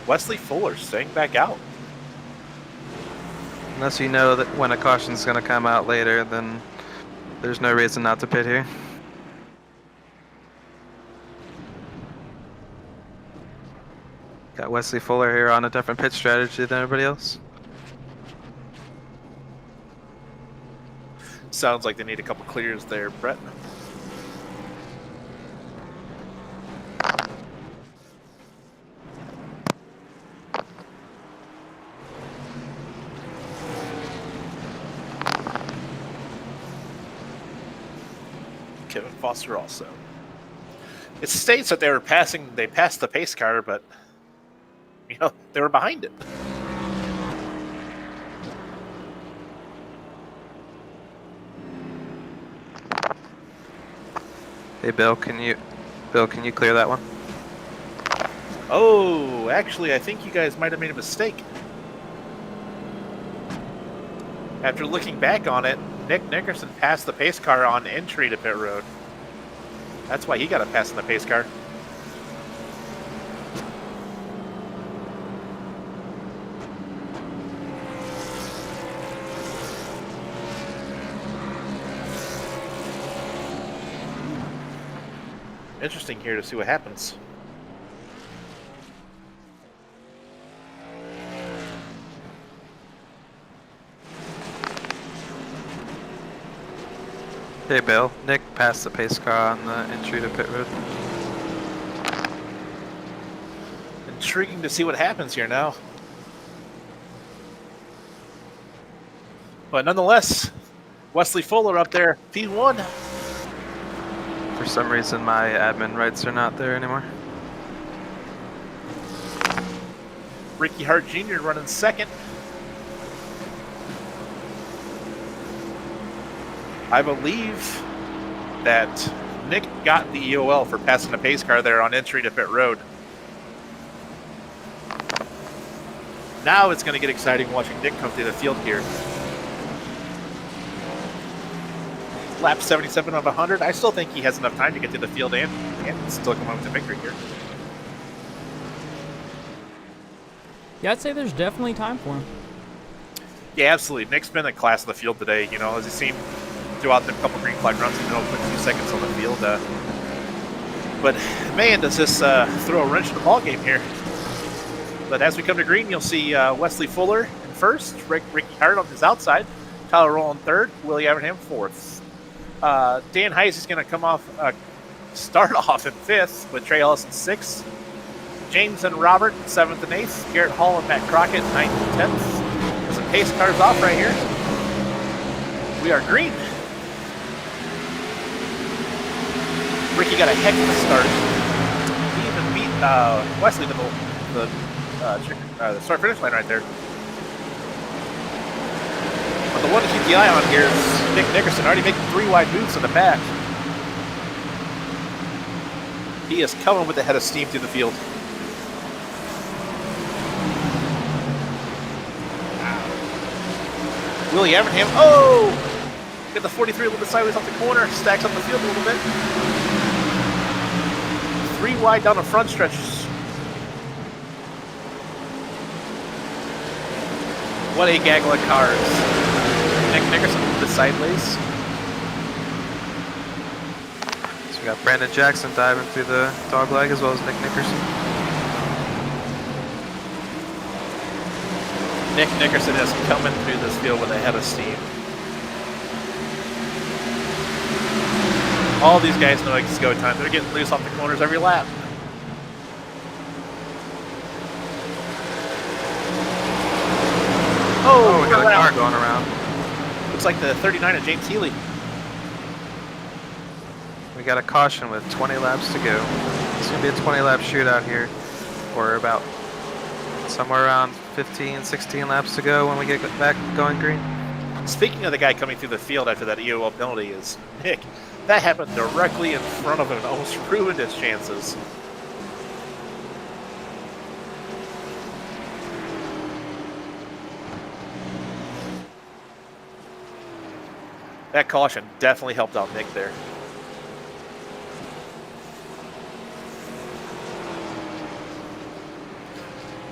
Wesley Fuller staying back out. Unless you know that when a caution's going to come out later, then there's no reason not to pit here. Got Wesley Fuller here on a different pit strategy than everybody else. Sounds like they need a couple clears there, Brett. Kevin Foster also. It states that they passed the pace car, but you know, they were behind it. Hey Bill, can you clear that one? Oh, actually, I think you guys might have made a mistake. After looking back on it, Nick Nickerson passed the pace car on entry to pit road. That's why he got a pass in the pace car. Interesting here to see what happens. Hey, Bill. Nick passed the pace car on the entry to pit road. Intriguing to see what happens here now. But nonetheless, Wesley Fuller up there, P1. For some reason, my admin rights are not there anymore. Ricky Hart Jr. running second. I believe that Nick got the EOL for passing the pace car there on entry to pit road. Now it's going to get exciting watching Nick come through the field here. Lap 77 of 100. I still think he has enough time to get to the field and still come home with the victory here. Yeah, I'd say there's definitely time for him. Yeah, absolutely. Nick's been a class of the field today. You know, as you seen throughout the couple green flag runs, he's been able to put 2 seconds on the field. But man, does this throw a wrench in the ball game here. But as we come to green, you'll see Wesley Fuller in first, Ricky Hart on his outside, Tyler Rowland third, Willie Abraham fourth. Dan Heiss is going to come off, start off in fifth with Trey Ellison sixth. James and Robert seventh and eighth. Garrett Hall and Matt Crockett ninth and 10th. There's some pace cars off right here. We are green. Ricky got a heck of a start. He even beat Wesley to the start finish line right there. But the one to keep the eye on here is Nick Nickerson, already making 3 wide moves in the back. He is coming with a head of steam through the field. Willie Abraham, oh! Get the 43 a little bit sideways off the corner, stacks up the field a little bit. 3 wide down the front stretch. What a gaggle of cars. Nick Nickerson with the sideways. So we got Brandon Jackson diving through the dog leg as well as Nick Nickerson. Nick Nickerson is coming through this field with a head of steam. All these guys know it's go time. They're getting loose off the corners every lap. Oh, we got a car going around. Looks like the 39 of James Healy. We got a caution with 20 laps to go. It's going to be a 20-lap shootout here. Or about somewhere around 15, 16 laps to go when we get back going green. Speaking of the guy coming through the field after that EOL penalty is Nick. That happened directly in front of him and almost ruined his chances. That caution definitely helped out Nick there.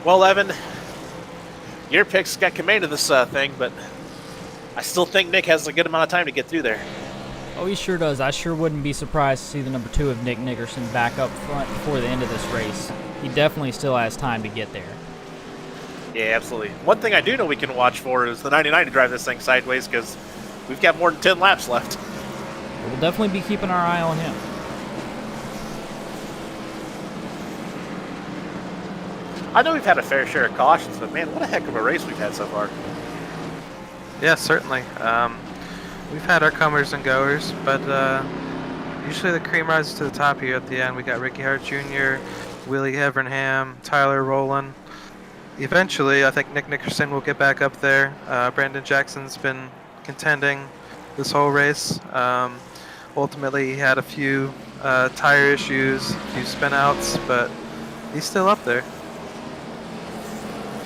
Well, Evan, your picks got command of this thing, but I still think Nick has a good amount of time to get through there. Oh, he sure does. I sure wouldn't be surprised to see the number 2 of Nick Nickerson back up front before the end of this race. He definitely still has time to get there. Yeah, absolutely. One thing I do know we can watch for is the 99 to drive this thing sideways because we've got more than 10 laps left. We'll definitely be keeping our eye on him. I know we've had a fair share of cautions, but man, what a heck of a race we've had so far. Yeah, certainly. We've had our comers and goers, but usually the cream rises to the top here at the end. We got Ricky Hart Jr., Willie Abraham, Tyler Rowland. Eventually, I think Nick Nickerson will get back up there. Brandon Jackson's been contending this whole race. Ultimately, he had a few tire issues, a few spin outs, but he's still up there.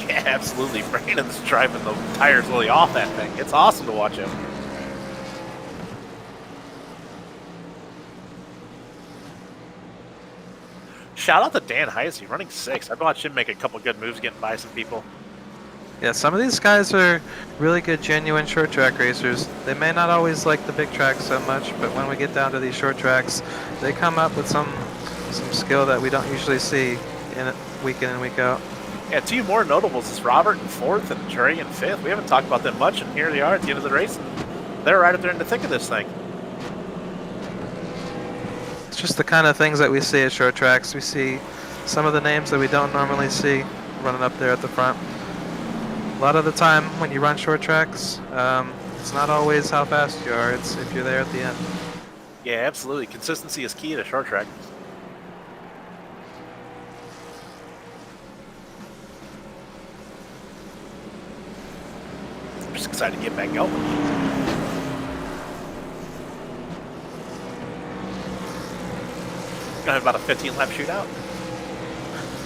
Yeah, absolutely. Brandon's driving the tires really off that thing. It's awesome to watch him. Shout out to Dan Heisey, running 6. I've watched him make a couple good moves getting by some people. Yeah, some of these guys are really good, genuine short track racers. They may not always like the big tracks so much, but when we get down to these short tracks, they come up with some skill that we don't usually see week in and week out. Yeah, 2 more notables is Robert in 4th and Trey in 5th. We haven't talked about them much, and here they are at the end of the race. And they're right up there in the thick of this thing. It's just the kind of things that we see at short tracks. We see some of the names that we don't normally see running up there at the front. A lot of the time when you run short tracks, it's not always how fast you are, it's if you're there at the end. Yeah, absolutely. Consistency is key at a short track. I'm just excited to get back going. Gonna have about a 15-lap shootout.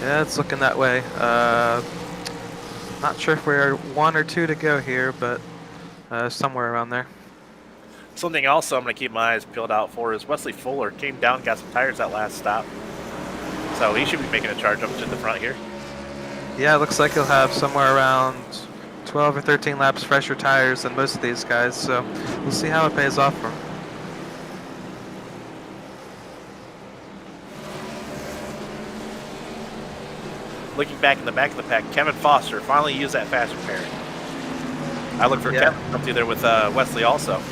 Yeah, it's looking that way. Not sure if we're 1 or 2 to go here, but somewhere around there. Something also I'm going to keep my eyes peeled out for is Wesley Fuller came down, got some tires that last stop. So he should be making a charge up to the front here. Yeah, it looks like he'll have somewhere around 12 or 13 laps fresher tires than most of these guys, so we'll see how it pays off for him. Looking back in the back of the pack, Kevin Foster finally used that fast repair. I look for Kevin up through there with Wesley also.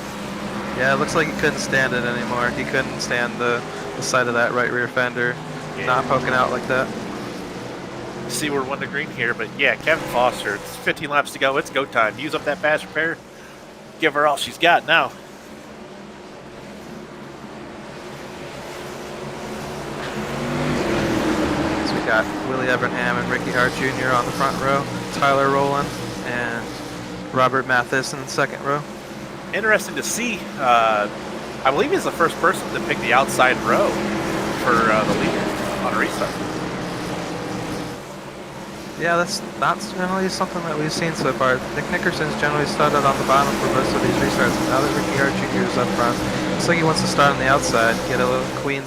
Yeah, it looks like he couldn't stand it anymore. He couldn't stand the side of that right rear fender not poking out like that. See, we're 1 to green here, but yeah, Kevin Foster, it's 15 laps to go. It's go time. Use up that fast repair. Give her all she's got now. So we got Willie Evernham and Ricky Hart Jr. on the front row, Tyler Rowland and Robert Mathis in the second row. Interesting to see. I believe he's the first person to pick the outside row for the leader on a restart. Yeah, that's not generally something that we've seen so far. Nick Nickerson's generally started on the bottom for most of these restarts, and now that Ricky Hart Jr. is up front, looks like he wants to start on the outside, get a little clean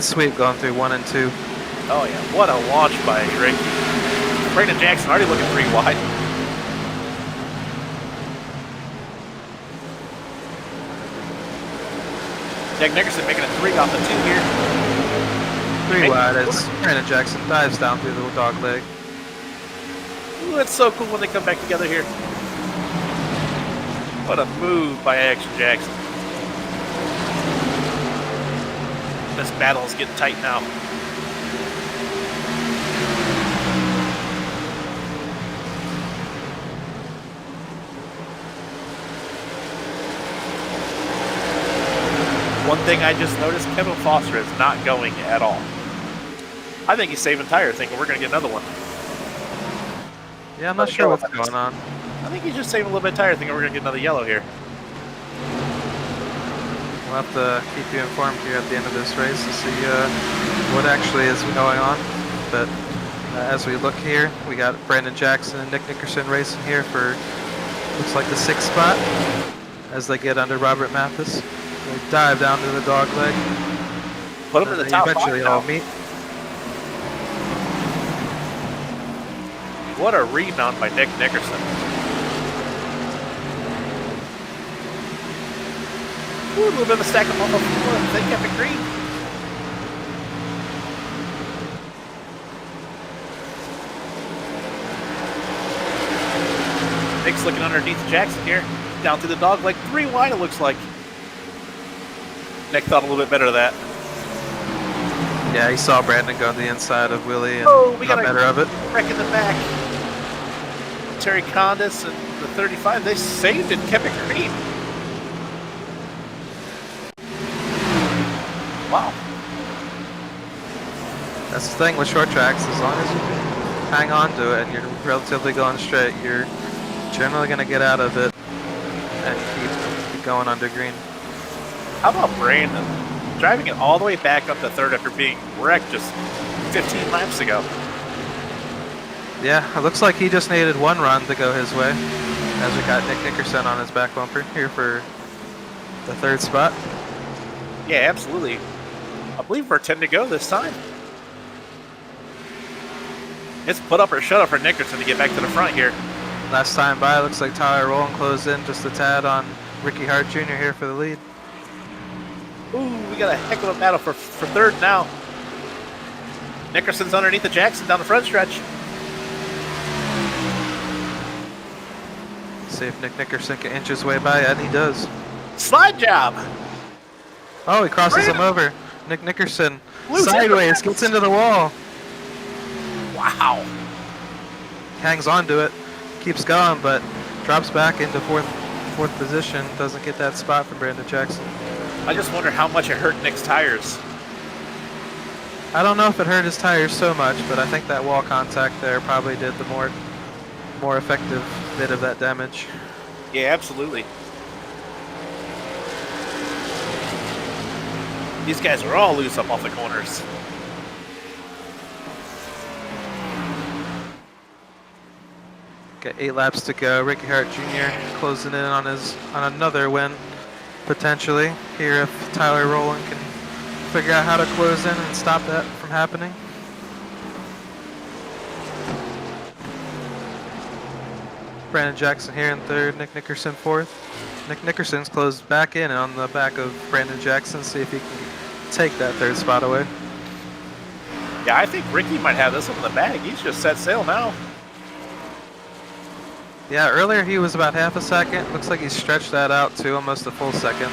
sweep going through 1 and 2. Oh yeah, what a launch by Ricky. Brandon Jackson already looking pretty wide. Nick Nickerson making a 3 off the 2 here. 3 wide as Brandon Jackson dives down through the dog leg. Ooh, that's so cool when they come back together here. What a move by Action Jackson. This battle is getting tight now. One thing I just noticed, Kevin Foster is not going at all. I think he's saving tires, thinking we're going to get another one. Yeah, I'm not sure what's going on. I think he's just saving a little bit of tire, thinking we're going to get another yellow here. We'll have to keep you informed here at the end of this race to see what actually is going on. But as we look here, we got Brandon Jackson and Nick Nickerson racing here for, looks like the 6th spot as they get under Robert Mathis. They dive down to the dog leg. Put him in the top 5 eventually all meet. What a rebound by Nick Nickerson. Ooh, a little bit of a stack up on the floor. They kept it green. Nick's looking underneath Jackson here. Down through the dog leg. 3 wide, it looks like. Nick thought a little bit better of that. Yeah, he saw Brandon go to the inside of Willie and we got got better of it. Wreck in the back. Terry Condis and the 35, they saved it, kept it green. Wow. That's the thing with short tracks, as long as you can hang on to it and you're relatively going straight, you're generally going to get out of it and keep going under green. How about Brandon? Driving it all the way back up to 3rd after being wrecked just 15 laps ago. Yeah, it looks like he just needed 1 run to go his way, as we got Nick Nickerson on his back bumper here for the 3rd spot. Yeah, absolutely. I believe we're 10 to go this time. It's put up or shut up for Nickerson to get back to the front here. Last time by, looks like Tyler Rowland closed in just a tad on Ricky Hart Jr. here for the lead. Ooh, we got a heck of a battle for third now. Nickerson's underneath the Jackson down the front stretch. See if Nick Nickerson can inch his way by, and he does. Slide job. Oh, he crosses him over. Nick Nickerson Loose sideways, gets into the wall. Wow. Hangs on to it, keeps going, but drops back into fourth position. Doesn't get that spot from Brandon Jackson. I just wonder how much it hurt Nick's tires. I don't know if it hurt his tires so much, but I think that wall contact there probably did the more effective bit of that damage. Yeah, absolutely. These guys are all loose up off the corners. Got 8 laps to go. Ricky Hart Jr. closing in on another win, potentially. Here if Tyler Rowland can figure out how to close in and stop that from happening. Brandon Jackson here in third, Nick Nickerson fourth. Nick Nickerson's closed back in and on the back of Brandon Jackson, see if he can take that third spot away. Yeah, I think Ricky might have this one in the bag. He's just set sail now. Yeah, earlier he was about half a second. Looks like he's stretched that out to almost a full second.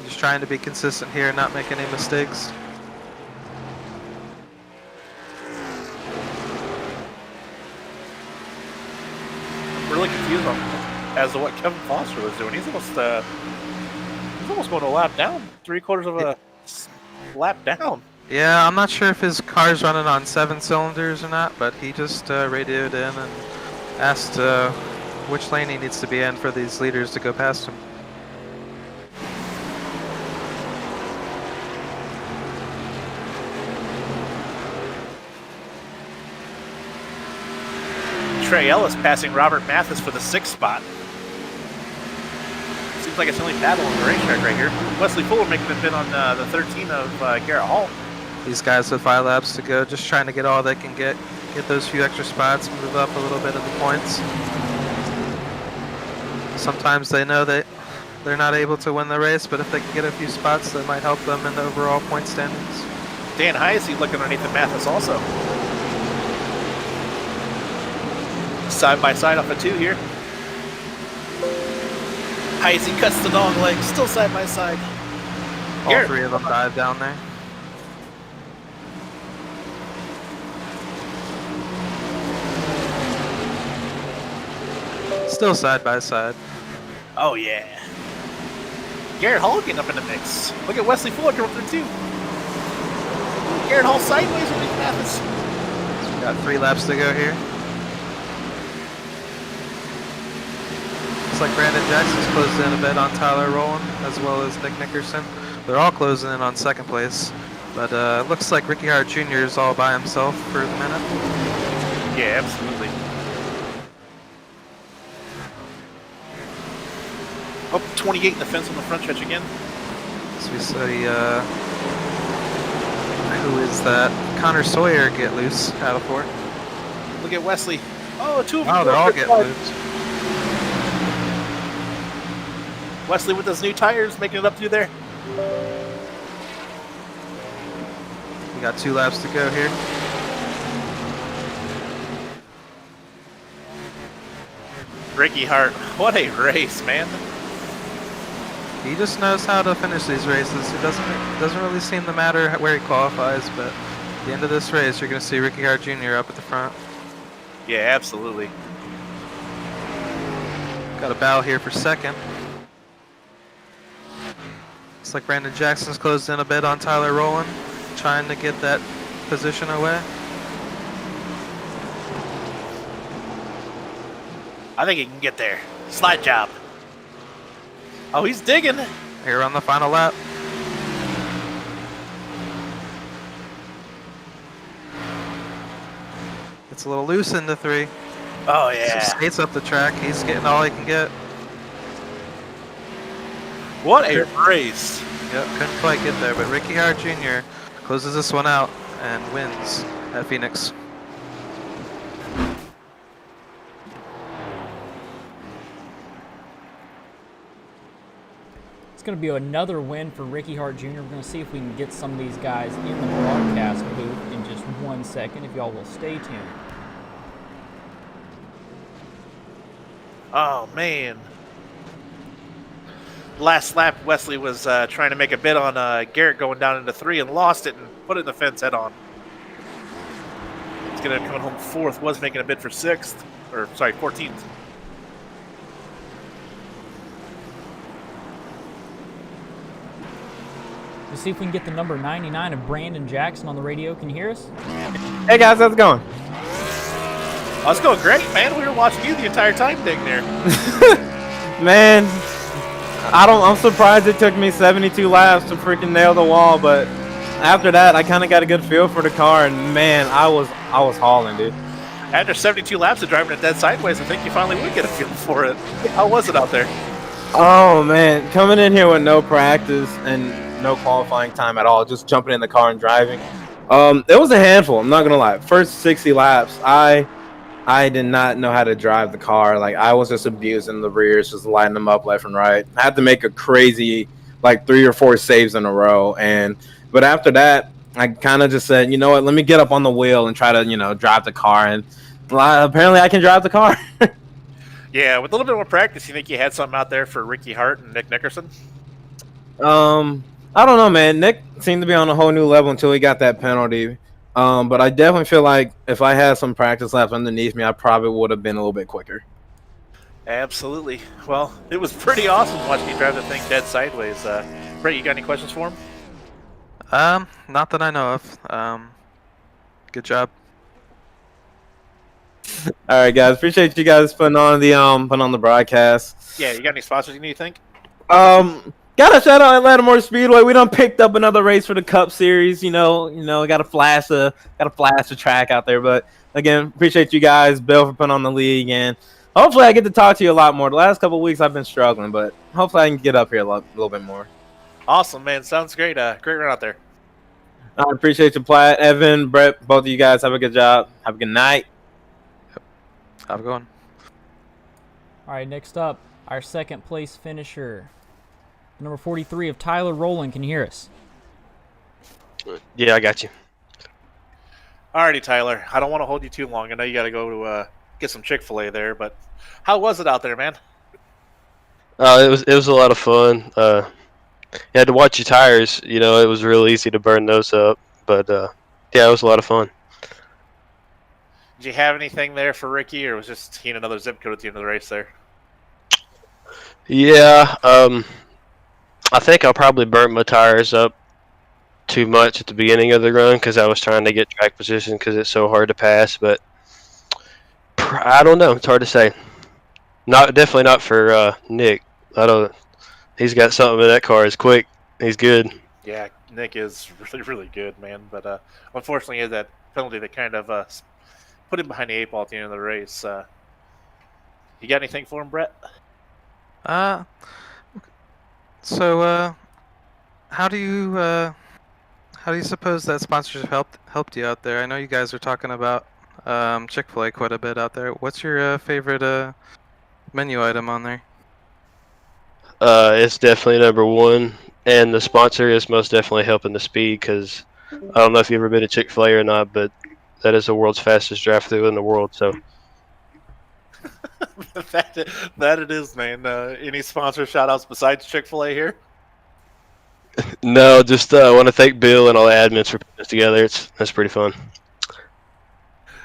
Just trying to be consistent here, not make any mistakes. Really confused as to what Kevin Foster was doing. He's almost going a lap down, 3/4 of a lap down. Yeah, I'm not sure if his car's running on 7 cylinders or not, but he just radioed in and asked which lane he needs to be in for these leaders to go past him. Trey Ellis passing Robert Mathis for the 6th spot. Seems like it's the only battle on the racetrack right here. Wesley Fuller making a bid on the 13 of Garrett Hall. These guys with 5 laps to go, just trying to get all they can get those few extra spots, move up a little bit in the points. Sometimes they know that they're not able to win the race, but if they can get a few spots, that might help them in the overall point standings. Dan Hyacey looking underneath the Mathis also. Side by side off of 2 here. Hyacey cuts the dog leg, still side by side. All 3 of them dive down there. Still side by side. Oh yeah. Garrett Hall getting up in the mix. Look at Wesley Fuller coming through too. Garrett Hall sideways with Nick Mathis. So we got 3 laps to go here. Looks like Brandon Jackson's closed in a bit on Tyler Rowland as well as Nick Nickerson. They're all closing in on 2nd place. But looks like Ricky Hart Jr. is all by himself for the minute. Yeah, absolutely. Oh, 28 in the fence on the front stretch again. So we see, who is that? Connor Sawyer get loose out of 4. Look at Wesley. Oh, 2 of them. Oh, they're all getting loose. Wesley with those new tires making it up through there. We got 2 laps to go here. Ricky Hart, what a race, man. He just knows how to finish these races. It doesn't really seem to matter where he qualifies, but at the end of this race, you're going to see Ricky Hart Jr. up at the front. Yeah, absolutely. Got a battle here for 2nd. Looks like Brandon Jackson's closed in a bit on Tyler Rowland, trying to get that position away. I think he can get there. Slide job. Oh, he's digging. Here on the final lap. It's a little loose into 3. Oh, yeah. Skates up the track. He's getting all he can get. What a race. Yep, couldn't quite get there, but Ricky Hart Jr. closes this one out and wins at Phoenix. It's going to be another win for Ricky Hart Jr. We're going to see if we can get some of these guys in the broadcast booth in just 1 second, if y'all will stay tuned. Oh, man. Last lap, Wesley was trying to make a bid on Garrett going down into 3 and lost it and put it in the fence head on. He's going to come home 4th, was making a bid for 6th, or sorry, 14th. Let's see if we can get the number 99 of Brandon Jackson on the radio. Can you hear us? Hey guys, how's it going? Oh, it's going great, man. We were watching you the entire time, dang there. Man, I'm surprised it took me 72 laps to freaking nail the wall, but after that, I kind of got a good feel for the car, and man, I was hauling, dude. After 72 laps of driving it dead sideways, I think you finally would get a feel for it. How was it out there? Oh man, coming in here with no practice and no qualifying time at all, just jumping in the car and driving. It was a handful, I'm not gonna lie. First 60 laps, I did not know how to drive the car. Like, I was just abusing the rears, just lighting them up left and right. I had to make a crazy, like, 3 or 4 saves in a row. But after that, I kind of just said, you know what, let me get up on the wheel and try to, drive the car. And apparently I can drive the car. Yeah, with a little bit more practice, you think you had something out there for Ricky Hart and Nick Nickerson? I don't know, man. Nick seemed to be on a whole new level until he got that penalty. But I definitely feel like if I had some practice laps underneath me, I probably would have been a little bit quicker. Absolutely. Well, it was pretty awesome watching you drive the thing dead sideways. Brett, you got any questions for him? Not that I know of. Good job. All right, guys. Appreciate you guys putting on the broadcast. Yeah, you got any sponsors you need to thank? Got a shout out Atlanta Motor Speedway. We done picked up another race for the Cup Series. Got to flash the track out there. But again, appreciate you guys, Bill, for putting on the league, and hopefully I get to talk to you a lot more. The last couple of weeks I've been struggling, but hopefully I can get up here a little bit more. Awesome, man. Sounds great. Great run out there. I appreciate you, Platt, Evan, Brett. Both of you guys have a good job. Have a good night. Have a good one. All right, next up, our second place finisher, number 43 of Tyler Rowland. Can you hear us? Yeah, I got you. Alrighty, Tyler. I don't want to hold you too long. I know you got to go to get some Chick-fil-A there, but how was it out there, man? It was a lot of fun. You had to watch your tires. It was real easy to burn those up. But yeah, it was a lot of fun. Did you have anything there for Ricky, or was just he and another zip code at the end of the race there? Yeah, I think I probably burnt my tires up too much at the beginning of the run because I was trying to get track position because it's so hard to pass. But I don't know. It's hard to say. Definitely not for Nick. He's got something in that car. It's quick. He's good. Yeah, Nick is really, really good, man. But unfortunately, he had that penalty that kind of put him behind the 8 ball at the end of the race. You got anything for him, Brett? So how do you suppose that sponsorship helped you out there? I know you guys are talking about Chick-fil-A quite a bit out there. What's your favorite menu item on there? It's definitely number 1, and the sponsor is most definitely helping the speed because I don't know if you've ever been to Chick-fil-A or not, but that is the world's fastest drive-thru in the world. So that it is, man. Any sponsor shout-outs besides Chick-fil-A here? No, just want to thank Bill and all the admins for putting this together. That's pretty fun.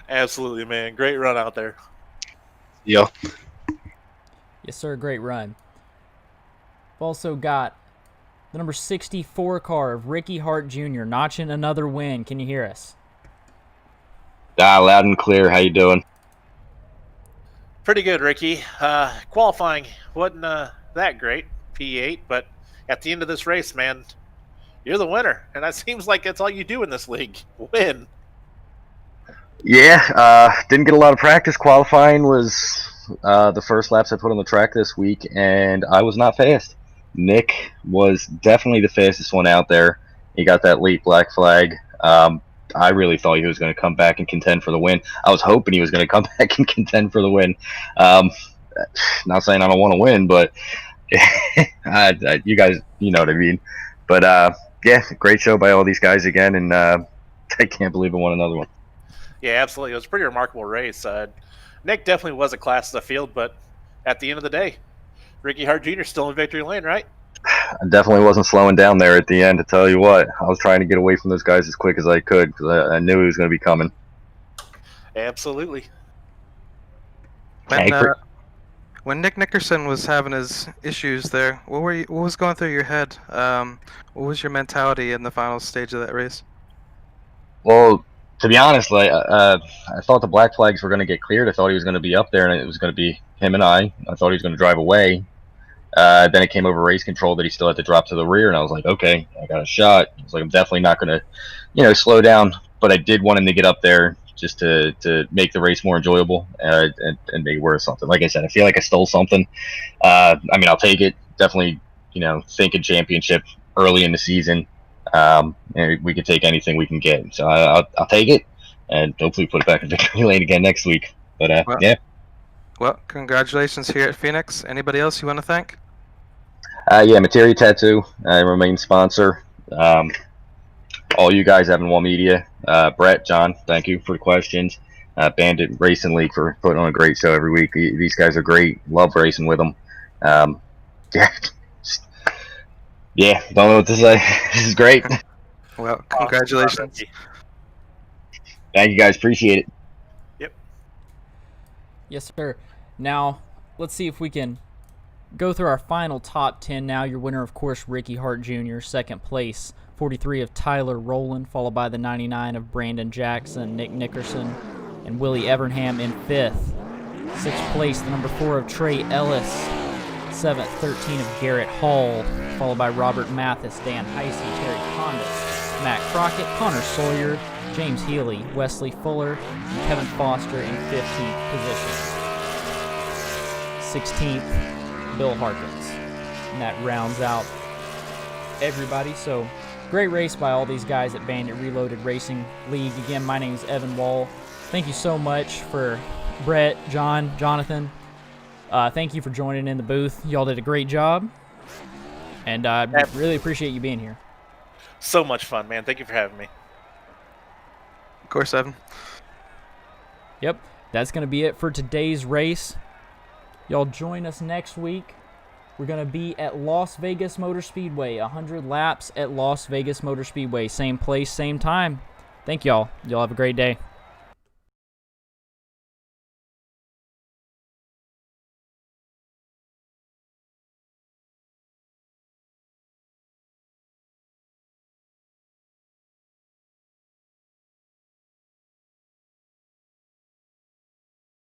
Absolutely, man. Great run out there. Yeah. Yes, sir. Great run. We've also got the number 64 car of Ricky Hart Jr. notching another win. Can you hear us? Loud and clear. How you doing? Pretty good, Ricky. Qualifying wasn't that great, P8, but at the end of this race, man, you're the winner, and that seems like that's all you do in this league, win. Yeah, didn't get a lot of practice. Qualifying was the first laps I put on the track this week, and I was not fast. Nick was definitely the fastest one out there. He got that late black flag. I really thought he was going to come back and contend for the win. I was hoping he was going to come back and contend for the win. Not saying I don't want to win, but you guys, you know what I mean. But yeah, great show by all these guys again, and I can't believe I won another one. Yeah, absolutely. It was a pretty remarkable race. Nick definitely was a class of the field, but at the end of the day, Ricky Hart Jr. still in victory lane, right? I definitely wasn't slowing down there at the end, to tell you what. I was trying to get away from those guys as quick as I could because I knew he was going to be coming. Absolutely. When Nick Nickerson was having his issues there, what was going through your head? What was your mentality in the final stage of that race? Well, to be honest, I thought the black flags were going to get cleared. I thought he was going to be up there, and it was going to be him and I. I thought he was going to drive away. Then it came over race control that he still had to drop to the rear, and I was like, okay, I got a shot. I was like, I'm definitely not going to, slow down, but I did want him to get up there just to make the race more enjoyable and make it worth something. Like I said, I feel like I stole something. I mean, I'll take it. Definitely, thinking championship early in the season. And we can take anything we can get. So I'll take it, and hopefully put it back in victory lane again next week. But yeah. Well, congratulations here at Phoenix. Anybody else you want to thank? Yeah, Materia Tattoo, our main sponsor. All you guys, Evan Wall Media, Brett, John, thank you for the questions. Bandit Racing League for putting on a great show every week. These guys are great. Love racing with them. Yeah, don't know what to say. This is great. Well, congratulations. Thank you guys. Appreciate it. Yep. Yes, sir. Now, let's see if we can go through our final top 10 now. Your winner, of course, Ricky Hart Jr., second place. 43 of Tyler Rowland, followed by the 99 of Brandon Jackson, Nick Nickerson, and Willie Evernham in fifth. Sixth place, the number 4 of Trey Ellis. Seventh, 13 of Garrett Hall, followed by Robert Mathis, Dan Heisey, Terry Condis, Matt Crockett, Connor Sawyer, James Healy, Wesley Fuller, and Kevin Foster in 15th position. 16th, Bill Harkins. And that rounds out everybody. So, great race by all these guys at Bandit Reloaded Racing League. Again, my name is Evan Wall. Thank you so much for Brett, John, Jonathan. Thank you for joining in the booth. Y'all did a great job. And I really appreciate you being here. So much fun, man. Thank you for having me. Of course, Evan. Yep, that's going to be it for today's race. Y'all join us next week. We're going to be at Las Vegas Motor Speedway, 100 laps at Las Vegas Motor Speedway. Same place, same time. Thank y'all. Y'all have a great day.